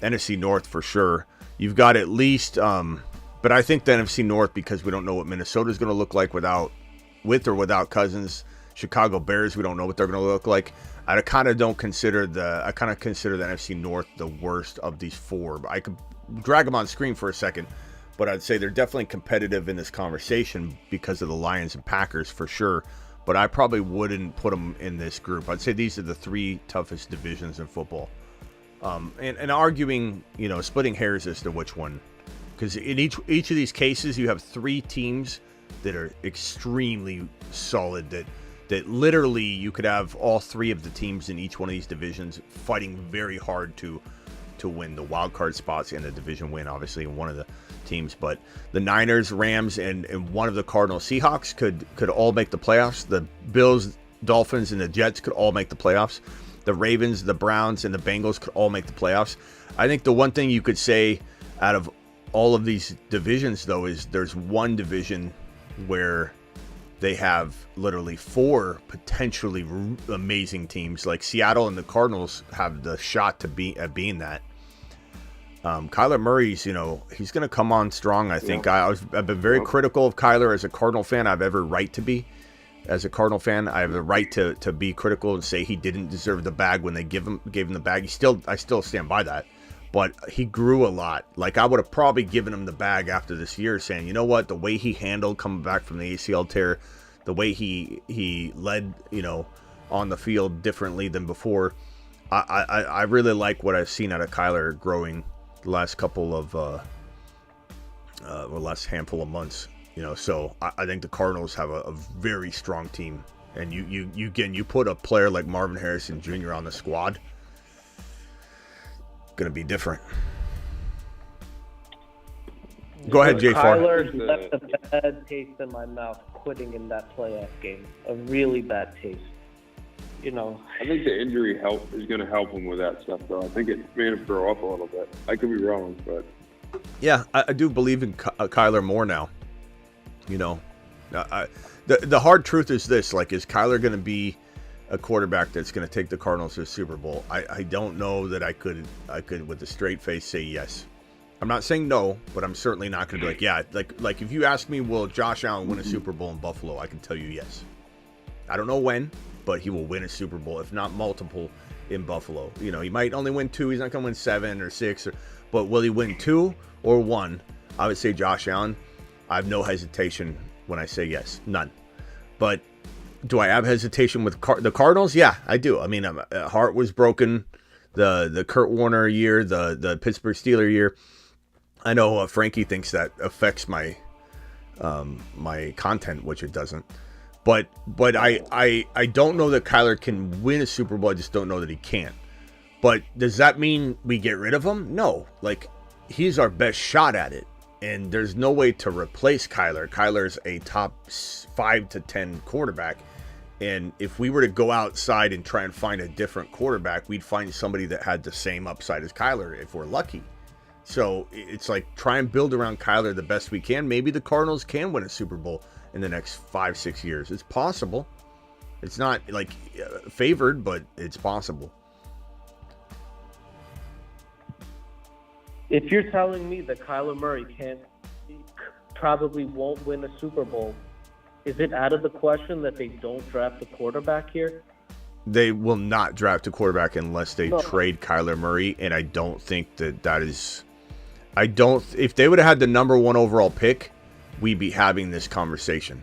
[SPEAKER 1] NFC North for sure. You've got at least, but I think the NFC North, because we don't know what Minnesota's going to look like with or without Cousins. Chicago Bears, we don't know what they're going to look like. I kind of consider the NFC North the worst of these four. I could drag them on screen for a second, but I'd say they're definitely competitive in this conversation because of the Lions and Packers for sure. But I probably wouldn't put them in this group. I'd say these are the three toughest divisions in football. And arguing, splitting hairs as to which one. Because in each of these cases, you have three teams that are extremely solid, that literally you could have all three of the teams in each one of these divisions fighting very hard to win the wild card spots and the division win, obviously, in one of the teams. But the Niners, Rams, and one of the Cardinals, Seahawks could all make the playoffs. The Bills, Dolphins, and the Jets could all make the playoffs. The Ravens, the Browns, and the Bengals could all make the playoffs. I think the one thing you could say out of all of these divisions, though, is there's one division where they have literally four potentially amazing teams. Like Seattle and the Cardinals have the shot to be at being that. Kyler Murray's, he's going to come on strong. I think I've been very critical of Kyler as a Cardinal fan. I have every right to be. As a Cardinal fan, I have the right to be critical and say he didn't deserve the bag when they gave him the bag. I still stand by that. But he grew a lot. Like, I would have probably given him the bag after this year, saying, you know what, the way he handled coming back from the ACL tear, the way he led, on the field differently than before. I really like what I've seen out of Kyler growing the last couple of last handful of months. So I think the Cardinals have a very strong team. And you put a player like Marvin Harrison Jr. on the squad, going to be different. Go ahead, Jay Farr.
[SPEAKER 8] Kyler left a bad taste in my mouth quitting in that playoff game. A really bad taste.
[SPEAKER 7] I think the injury is going to help him with that stuff, though. I think it made him grow up a little bit. I could be wrong, but
[SPEAKER 1] yeah, I do believe in Kyler more now. The hard truth is this: like, is Kyler going to be a quarterback that's going to take the Cardinals to the Super Bowl? I don't know that I could with a straight face say yes. I'm not saying no, but I'm certainly not going to be like, yeah. Like if you ask me, will Josh Allen win a Super Bowl in Buffalo? I can tell you yes. I don't know when, but he will win a Super Bowl, if not multiple, in Buffalo. He might only win 2. He's not going to win 7 or 6. But will he win 2 or 1? I would say Josh Allen. I have no hesitation when I say yes. None. But do I have hesitation with the Cardinals? Yeah, I do. I mean, heart was broken. The Kurt Warner year, the Pittsburgh Steelers year. I know Frankie thinks that affects my my content, which it doesn't. But I don't know that Kyler can win a Super Bowl. I just don't know that he can. But does that mean we get rid of him? No. Like, he's our best shot at it. And there's no way to replace Kyler. Kyler's a top 5 to 10 quarterback. And if we were to go outside and try and find a different quarterback, we'd find somebody that had the same upside as Kyler if we're lucky. So it's like, try and build around Kyler the best we can. Maybe the Cardinals can win a Super Bowl in the next 5-6 years. It's possible. It's not like favored, but it's possible.
[SPEAKER 8] If you're telling me that Kyler Murray probably won't win a Super Bowl, is it out of the question that they don't draft a quarterback here?
[SPEAKER 1] They will not draft a quarterback unless they trade Kyler Murray, and I don't think that is... If they would have had the number 1 overall pick, we'd be having this conversation.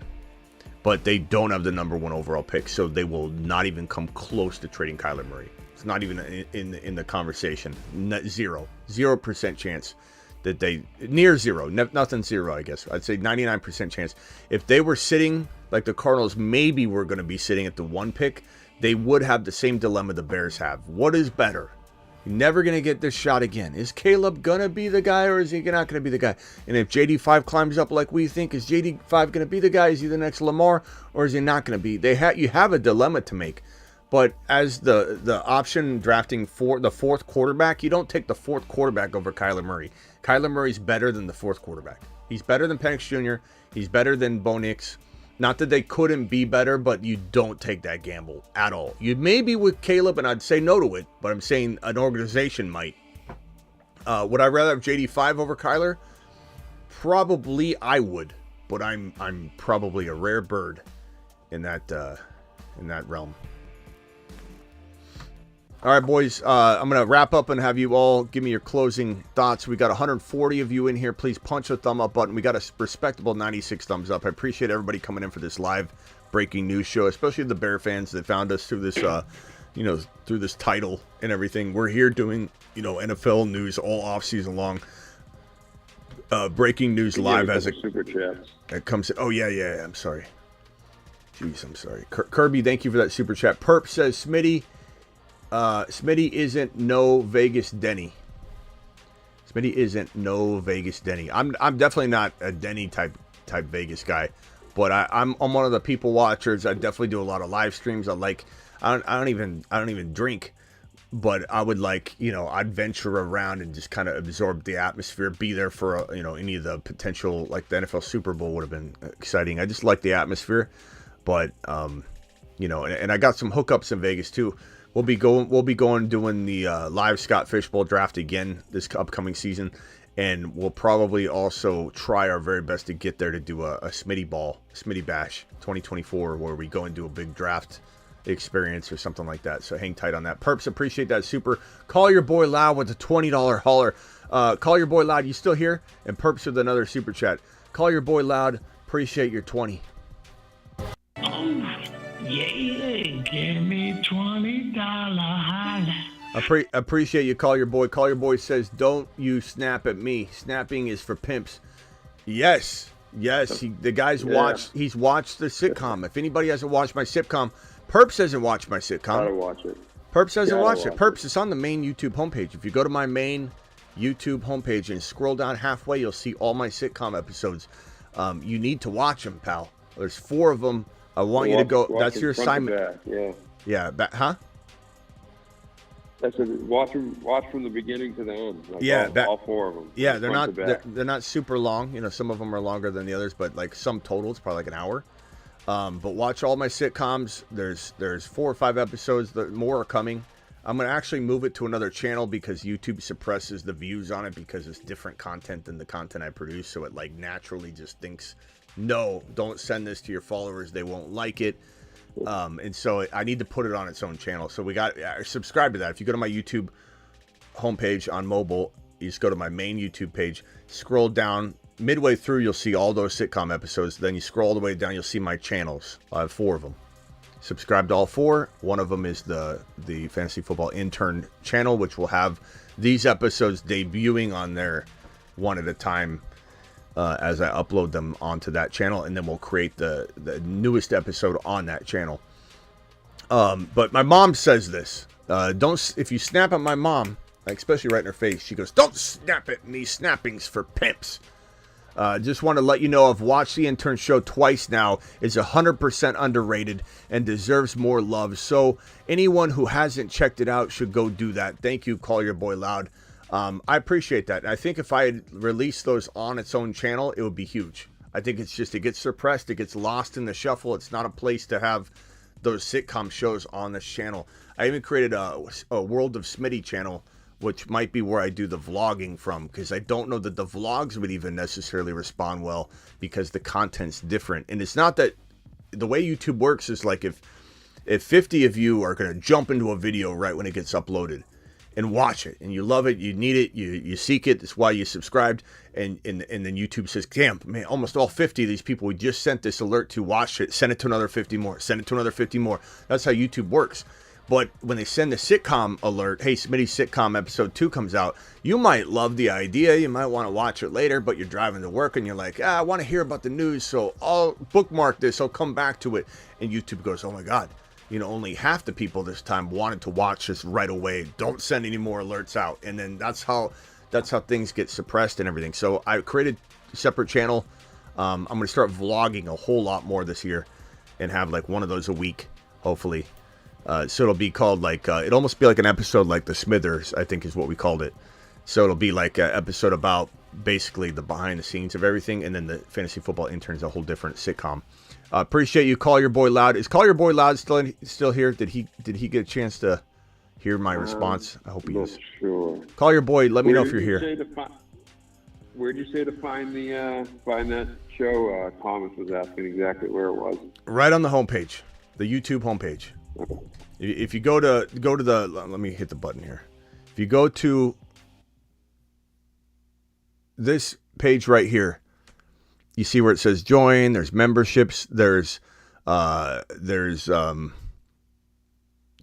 [SPEAKER 1] But they don't have the number 1 overall pick, so they will not even come close to trading Kyler Murray. It's not even in the conversation. 0% chance that they... Near zero. Nothing zero, I guess. I'd say 99% chance. If they were sitting, like the Cardinals maybe were going to be sitting at the 1 pick, they would have the same dilemma the Bears have. What is better? You're never going to get this shot again. Is Caleb going to be the guy, or is he not going to be the guy? And if JD5 climbs up like we think, is JD5 going to be the guy? Is he the next Lamar, or is he not going to be? You have a dilemma to make. But as the option drafting for the 4th quarterback, you don't take the 4th quarterback over Kyler Murray. Kyler Murray's better than the 4th quarterback. He's better than Penix Jr. He's better than Bo Nix. Not that they couldn't be better, but you don't take that gamble at all. You'd maybe with Caleb, and I'd say no to it, but I'm saying an organization might. Would I rather have JD5 over Kyler? Probably I would, but I'm probably a rare bird in that in that realm. All right, boys, I'm going to wrap up and have you all give me your closing thoughts. We got 140 of you in here. Please punch the thumb up button. We got a respectable 96 thumbs up. I appreciate everybody coming in for this live breaking news show, especially the Bear fans that found us through this, through this title and everything. We're here doing, NFL news all off season long. Breaking news live as it
[SPEAKER 7] super chats.
[SPEAKER 1] It comes in. Oh, yeah. I'm sorry. Jeez, I'm sorry. Kirby, thank you for that super chat. Perp says, Smitty isn't no Vegas Denny. Smitty isn't no Vegas Denny. I'm definitely not a Denny type Vegas guy, but I'm one of the people watchers. I definitely do a lot of live streams. I don't even drink, but I would I'd venture around and just kind of absorb the atmosphere, be there for any of the potential, like the NFL Super Bowl would have been exciting. I just like the atmosphere, but and I got some hookups in Vegas too. We'll be going doing the live Scott Fishbowl draft again this upcoming season, and we'll probably also try our very best to get there to do a Smitty Bash 2024, where we go and do a big draft experience or something like that. So hang tight on that. Perps, appreciate that super. Call your boy Loud with a $20 hauler. Call your boy Loud. You still here? And Perps with another super chat. Call your boy Loud. Appreciate your 20.
[SPEAKER 6] Oh, yeah, give me $20 holla.
[SPEAKER 1] Appreciate you. Call your boy. Call your boy says, don't you snap at me. Snapping is for pimps. Yes. The guy's watched. He's watched the sitcom. If anybody hasn't watched my sitcom, Perps hasn't watched my sitcom.
[SPEAKER 7] Gotta watch it.
[SPEAKER 1] Perps hasn't watched it. Perps, it's on the main YouTube homepage. If you go to my main YouTube homepage and scroll down halfway, you'll see all my sitcom episodes. You need to watch them, pal. There's 4 of them. I want you to go. That's your assignment. Yeah. Huh?
[SPEAKER 7] That's it. Watch from the beginning to the end. All 4 of them.
[SPEAKER 1] Yeah, they're not super long. Some of them are longer than the others, but like some total, it's probably like an hour. But watch all my sitcoms. There's 4 or 5 episodes. More are coming. I'm gonna actually move it to another channel because YouTube suppresses the views on it because it's different content than the content I produce. So it naturally just thinks, no, don't send this to your followers. They won't like it. And so I need to put it on its own channel. So subscribe to that. If you go to my YouTube homepage on mobile, you just go to my main YouTube page, scroll down. Midway through, you'll see all those sitcom episodes. Then you scroll all the way down, you'll see my channels. I have 4 of them. Subscribe to all 4. One of them is the Fantasy Football Intern channel, which will have these episodes debuting on there one at a time as I upload them onto that channel, and then we'll create the newest episode on that channel. But my mom says this. If you snap at my mom, especially right in her face, she goes, don't snap at me. Snapping's for pimps. Just want to let you know I've watched the Intern show twice now. It's 100% underrated and deserves more love. So anyone who hasn't checked it out should go do that. Thank you, Call Your Boy Loud. I appreciate that. I think if I had released those on its own channel, it would be huge. I think it gets suppressed. It gets lost in the shuffle. It's not a place to have those sitcom shows on this channel. I even created a World of Smitty channel, which might be where I do the vlogging from, because I don't know that the vlogs would even necessarily respond well because the content's different. And it's not that the way YouTube works is like if 50 of you are going to jump into a video right when it gets uploaded and watch it, and you love it, you need it, you seek it, that's why you subscribed, and then YouTube says, damn, man, almost all 50 of these people we just sent this alert to watch it, send it to another 50 more, send it to another 50 more. That's how YouTube works. But when they send the sitcom alert, hey, Smitty's sitcom episode 2 comes out, you might love the idea, you might want to watch it later, but you're driving to work and you're like, I want to hear about the news, so I'll bookmark this, I'll come back to it. And YouTube goes, oh my God, only half the people this time wanted to watch this right away. Don't send any more alerts out. And then that's how things get suppressed and everything. So I created a separate channel. I'm going to start vlogging a whole lot more this year and have like one of those a week, hopefully. So it'll be called it'll almost be like an episode like the Smithers, I think is what we called it. So it'll be like an episode about basically the behind the scenes of everything. And then the Fantasy Football Intern's a whole different sitcom. Appreciate you. Call Your Boy Loud. Is Call Your Boy Loud still here? Did he get a chance to hear my response? I hope he is.
[SPEAKER 7] Sure.
[SPEAKER 1] Call Your Boy. Let me know if you're here.
[SPEAKER 7] Where'd you say to find that show? Thomas was asking exactly where it was.
[SPEAKER 1] Right on the homepage. The YouTube homepage. If you go to the, let me hit the button here. If you go to this page right here, you see where it says join. There's memberships. There's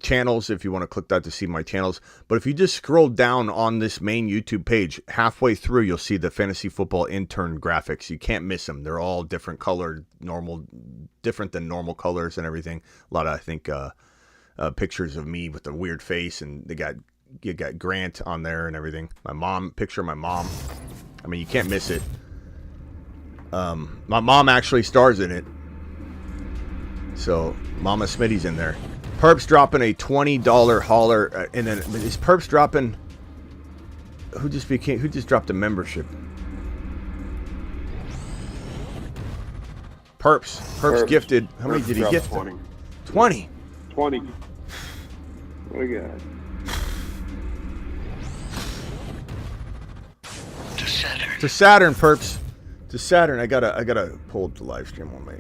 [SPEAKER 1] channels if you want to click that to see my channels. But if you just scroll down on this main YouTube page, halfway through you'll see the fantasy football intern graphics. You can't miss them. They're all different colored, different than normal colors and everything. A lot of, I think, pictures of me with a weird face, and you got Grant on there and everything. Picture of my mom. I mean, you can't miss it. My mom actually stars in it. So Mama Smitty's in there. Perps dropping a $20 hauler, and then is Perps dropping? Who just dropped a membership? Perps gifted. How many did he gift?
[SPEAKER 7] 20.
[SPEAKER 1] 20.
[SPEAKER 7] 20. What do you got?
[SPEAKER 1] To Saturn, Perps. To Saturn. I gotta pull up the live stream on my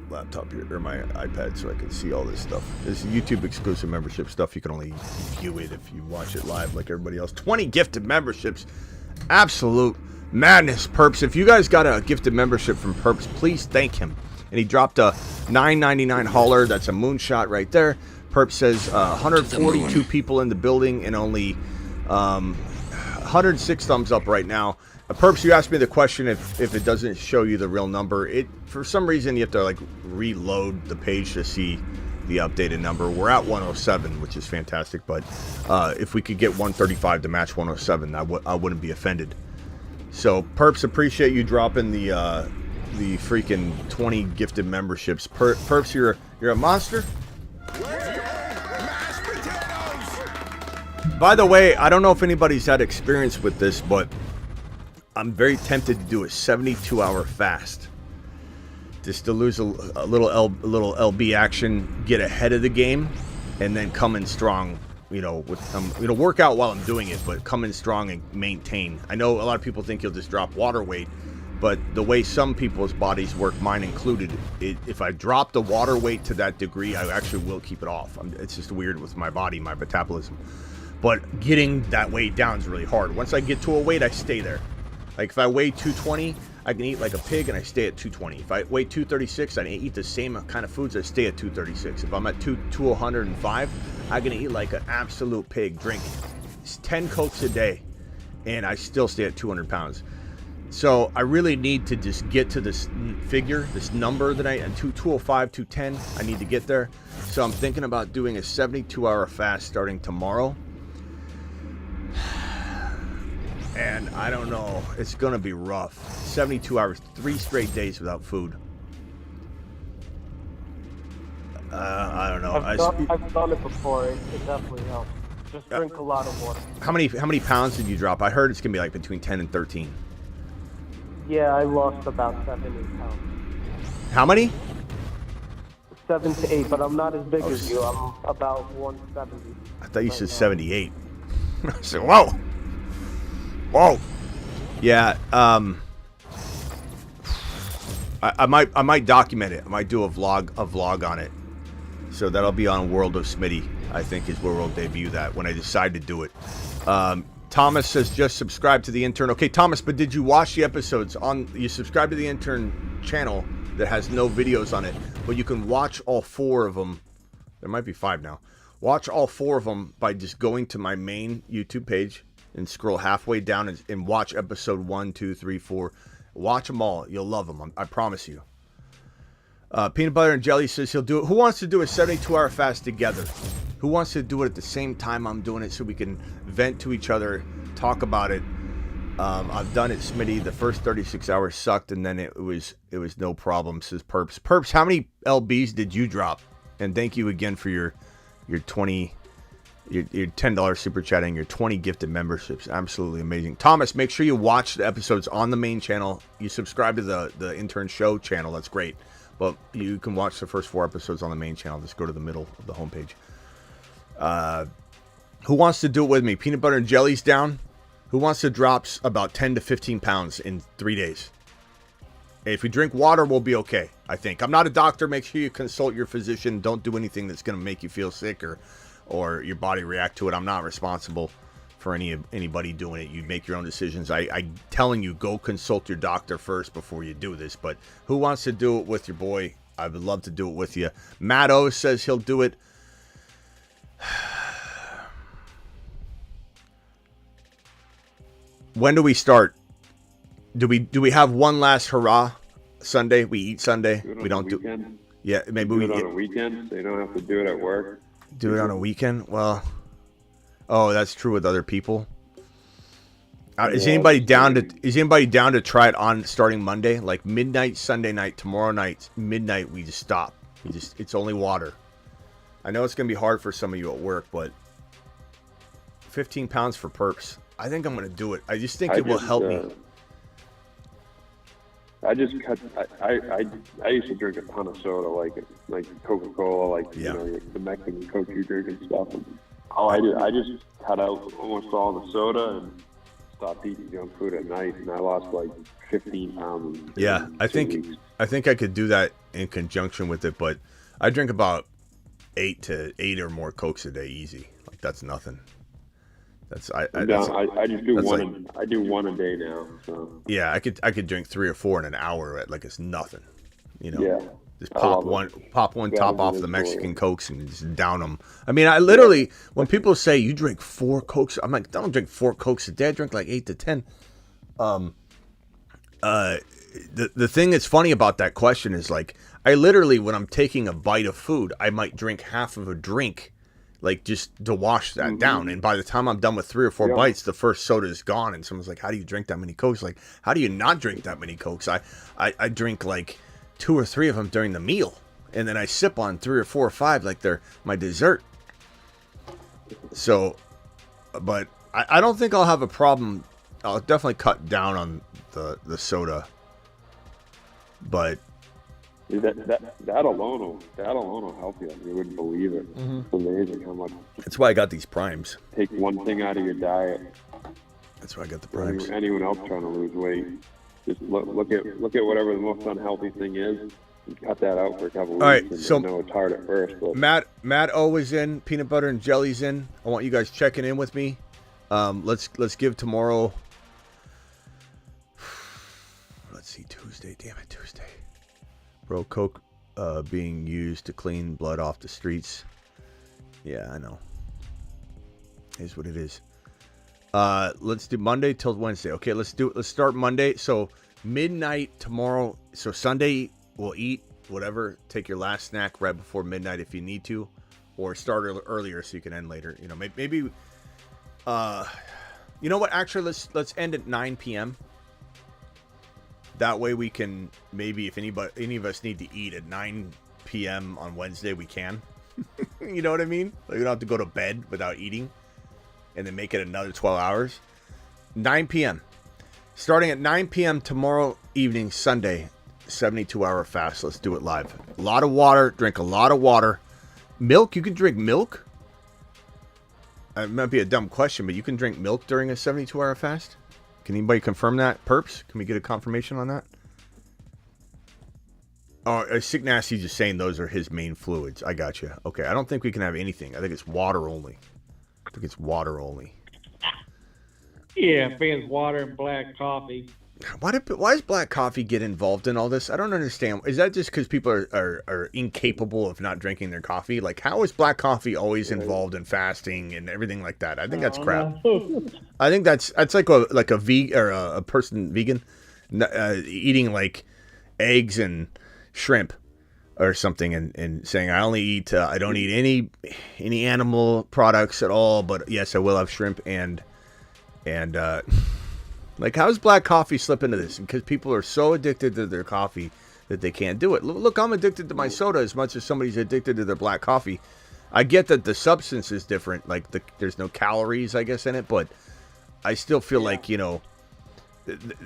[SPEAKER 1] laptop here, or my iPad, so I can see all this stuff. This is YouTube exclusive membership stuff. You can only view it if you watch it live like everybody else. 20 gifted memberships. Absolute madness, Perps. If you guys got a gifted membership from Perps, please thank him. And he dropped a $9.99 hauler. That's a moonshot right there. Perps says 142 people in the building and only 106 thumbs up right now. Perps, you asked me the question if it doesn't show you the real number. For some reason, you have to like reload the page to see the updated number. We're at 107, which is fantastic. But if we could get 135 to match 107, I wouldn't be offended. So, Perps, appreciate you dropping the freaking 20 gifted memberships. Perps, you're a monster. By the way, I don't know if anybody's had experience with this, but I'm very tempted to do a 72-hour fast, just to lose a little LB action, get ahead of the game, and then come in strong. Work out while I'm doing it, but come in strong and maintain. I know a lot of people think you'll just drop water weight, but the way some people's bodies work, mine included, if I drop the water weight to that degree, I actually will keep it off. It's just weird with my body, my metabolism. But getting that weight down is really hard. Once I get to a weight, I stay there. Like if I weigh 220, I can eat like a pig and I stay at 220. If I weigh 236, I can eat the same kind of foods, I stay at 236. If I'm at 205, I can eat like an absolute pig, drink 10 Cokes a day, and I still stay at 200 pounds. So I really need to just get to this figure, this number that at 205, 210, I need to get there. So I'm thinking about doing a 72-hour fast starting tomorrow. And I don't know, it's going to be rough. 72 hours, 3 straight days without food. I don't know.
[SPEAKER 10] I've done it before. It definitely helps. Just drink a lot of water.
[SPEAKER 1] How many pounds did you drop? I heard it's going to be like between 10 and 13.
[SPEAKER 10] Yeah, I lost about 7 to 8 pounds.
[SPEAKER 1] How many?
[SPEAKER 10] 7 to 8, but I'm not as big as you. I'm about 170.
[SPEAKER 1] I thought you said 78. I said, whoa. Whoa. Yeah, I might document it. I might do a vlog on it. So that'll be on World of Smitty, I think is where we'll debut that when I decide to do it. Thomas says just subscribe to the intern. Okay, Thomas, but did you watch the episodes you subscribe to the intern channel that has no videos on it, but you can watch all 4 of them. There might be 5 now. Watch all 4 of them by just going to my main YouTube page and scroll halfway down and watch episode 1, 2, 3, 4. Watch them all. You'll love them. I promise you. Peanut Butter and Jelly says he'll do it. Who wants to do a 72-hour fast together? Who wants to do it at the same time I'm doing it so we can vent to each other, talk about it? I've done it, Smitty. The first 36 hours sucked, and then it was no problem, says Perps. Perps, how many LBs did you drop? And thank you again for your 20... Your $10 super chatting, your 20 gifted memberships. Absolutely amazing. Thomas, make sure you watch the episodes on the main channel. You subscribe to the intern show channel. That's great. But you can watch the first 4 episodes on the main channel. Just go to the middle of the homepage. Who wants to do it with me? Peanut Butter and Jelly's down. Who wants to drop about 10 to 15 pounds in 3 days? If you drink water, we'll be okay, I think. I'm not a doctor. Make sure you consult your physician. Don't do anything that's going to make you feel sick or your body react to it. I'm not responsible for anybody doing it. You make your own decisions. I'm telling you, go consult your doctor first before you do this. But who wants to do it with your boy? I would love to do it with you. Matt O says he'll do it. When do we start? Do we have one last hurrah Sunday? We eat Sunday. We don't do. Yeah, maybe we
[SPEAKER 7] do it on a weekend, so you don't have to do it at work.
[SPEAKER 1] Do it on a weekend? Well, oh, that's true with other people. Is anybody down to try it on starting Monday, like midnight Sunday night, tomorrow night midnight? We just stop. It's only water. I know it's gonna be hard for some of you at work, but 15 pounds for perps. I think I'm gonna do it. I just think it will help me.
[SPEAKER 7] I used to drink a ton of soda, like Coca-Cola, you know, the Mexican Coke you drink and stuff. And I just cut out almost all the soda and stopped eating junk food at night, and I lost like 15 pounds.
[SPEAKER 1] I think I could do that in conjunction with it, but I drink about 8 or more Cokes a day easy. Like that's nothing. I just do one. I do one a day now. So. Yeah, I could drink 3 or 4 in an hour like it's nothing. You know, just pop one top off the Mexican Cokes and just down them. I mean, I literally when people say you drink 4 Cokes, I'm like, I don't drink 4 Cokes a day. I drink like 8 to 10. The thing that's funny about that question is like I literally when I'm taking a bite of food, I might drink half of a drink. Like just to wash that down, and by the time I'm done with 3 or 4 bites, the first soda is gone. And someone's like, "How do you drink that many Cokes?" Like, how do you not drink that many Cokes? I drink like 2 or 3 of them during the meal, and then I sip on 3 or 4 or 5 like they're my dessert. So, but I don't think I'll have a problem. I'll definitely cut down on the soda, but.
[SPEAKER 7] That alone will help you. You wouldn't believe it. It's amazing how much.
[SPEAKER 1] That's why I got these primes.
[SPEAKER 7] Take one thing out of your diet.
[SPEAKER 1] That's why I got the primes.
[SPEAKER 7] Anyone else trying to lose weight, just look at whatever the most unhealthy thing is, and cut that out for a couple weeks. All right, so I know it's hard at first. But.
[SPEAKER 1] Matt O is in. Peanut butter and jelly's in. I want you guys checking in with me. Let's give tomorrow. Let's see, Tuesday. Damn it, Tuesday. Bro, Coke being used to clean blood off the streets. Yeah, I know. Is what it is. Let's do Monday till Wednesday. Okay, let's start Monday. So midnight tomorrow. So Sunday we'll eat whatever. Take your last snack right before midnight if you need to, or start earlier so you can end later. You know, maybe. You know what? Actually, let's end at 9 p.m. That way we can, maybe if any of us need to eat at 9 p.m. on Wednesday, we can. You know what I mean? Like we don't have to go to bed without eating and then make it another 12 hours. 9 p.m. Starting at 9 p.m. tomorrow evening, Sunday, 72-hour fast. Let's do it live. A lot of water. Drink a lot of water. Milk? You can drink milk? It might be a dumb question, but you can drink milk during a 72-hour fast? Can anybody confirm that? Perps? Can we get a confirmation on that? Oh, Sick Nasty just saying those are his main fluids. I got you. Okay, I don't think we can have anything. I think it's water only.
[SPEAKER 11] Yeah, being water and black coffee.
[SPEAKER 1] Why does black coffee get involved in all this? I don't understand. Is that just because people are incapable of not drinking their coffee? Like, how is black coffee always involved in fasting and everything like that? I think that's crap. I think that's like a vegan or a person vegan eating like eggs and shrimp or something and saying I don't eat any animal products at all, but yes, I will have shrimp and like, how does black coffee slip into this? Because people are so addicted to their coffee that they can't do it. Look, I'm addicted to my soda as much as somebody's addicted to their black coffee. I get that the substance is different. Like, there's no calories, I guess, in it. But I still feel like, you know,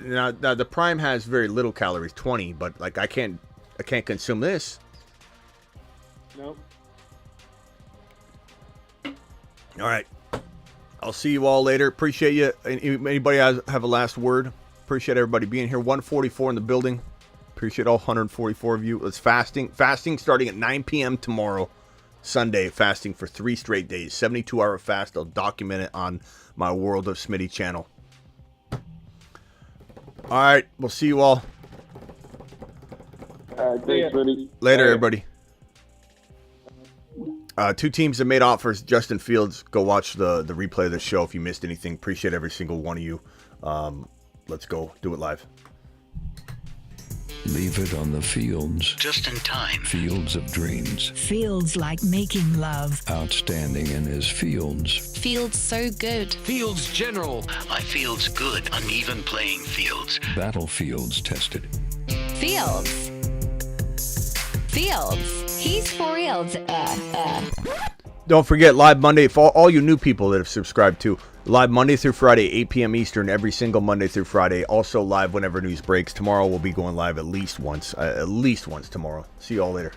[SPEAKER 1] now the Prime has very little calories, 20. But, like, I can't consume this.
[SPEAKER 11] Nope.
[SPEAKER 1] All right. I'll see you all later. Appreciate you. Anybody have a last word? Appreciate everybody being here. 144 in the building. Appreciate all 144 of you. It's fasting starting at 9 p.m. tomorrow, Sunday. Fasting for 3 straight days. 72-hour fast. I'll document it on my World of Smitty channel. All right, we'll see you all.
[SPEAKER 7] Thanks, Smitty.
[SPEAKER 1] Later, everybody. 2 teams that made offers. Justin Fields, go watch the replay of the show if you missed anything. Appreciate every single one of you. Let's go do it live.
[SPEAKER 5] Leave it on the fields.
[SPEAKER 12] Just in time.
[SPEAKER 5] Fields of dreams.
[SPEAKER 13] Fields like making love.
[SPEAKER 5] Outstanding in his fields.
[SPEAKER 14] Fields so good.
[SPEAKER 12] Fields general. My fields good. Uneven playing fields.
[SPEAKER 5] Battlefields tested.
[SPEAKER 14] Fields. He's for reals.
[SPEAKER 1] Don't forget, live Monday, for all you new people that have subscribed to, live Monday through Friday, 8 p.m. Eastern, every single Monday through Friday. Also live whenever news breaks. Tomorrow we'll be going live at least once tomorrow. See you all later.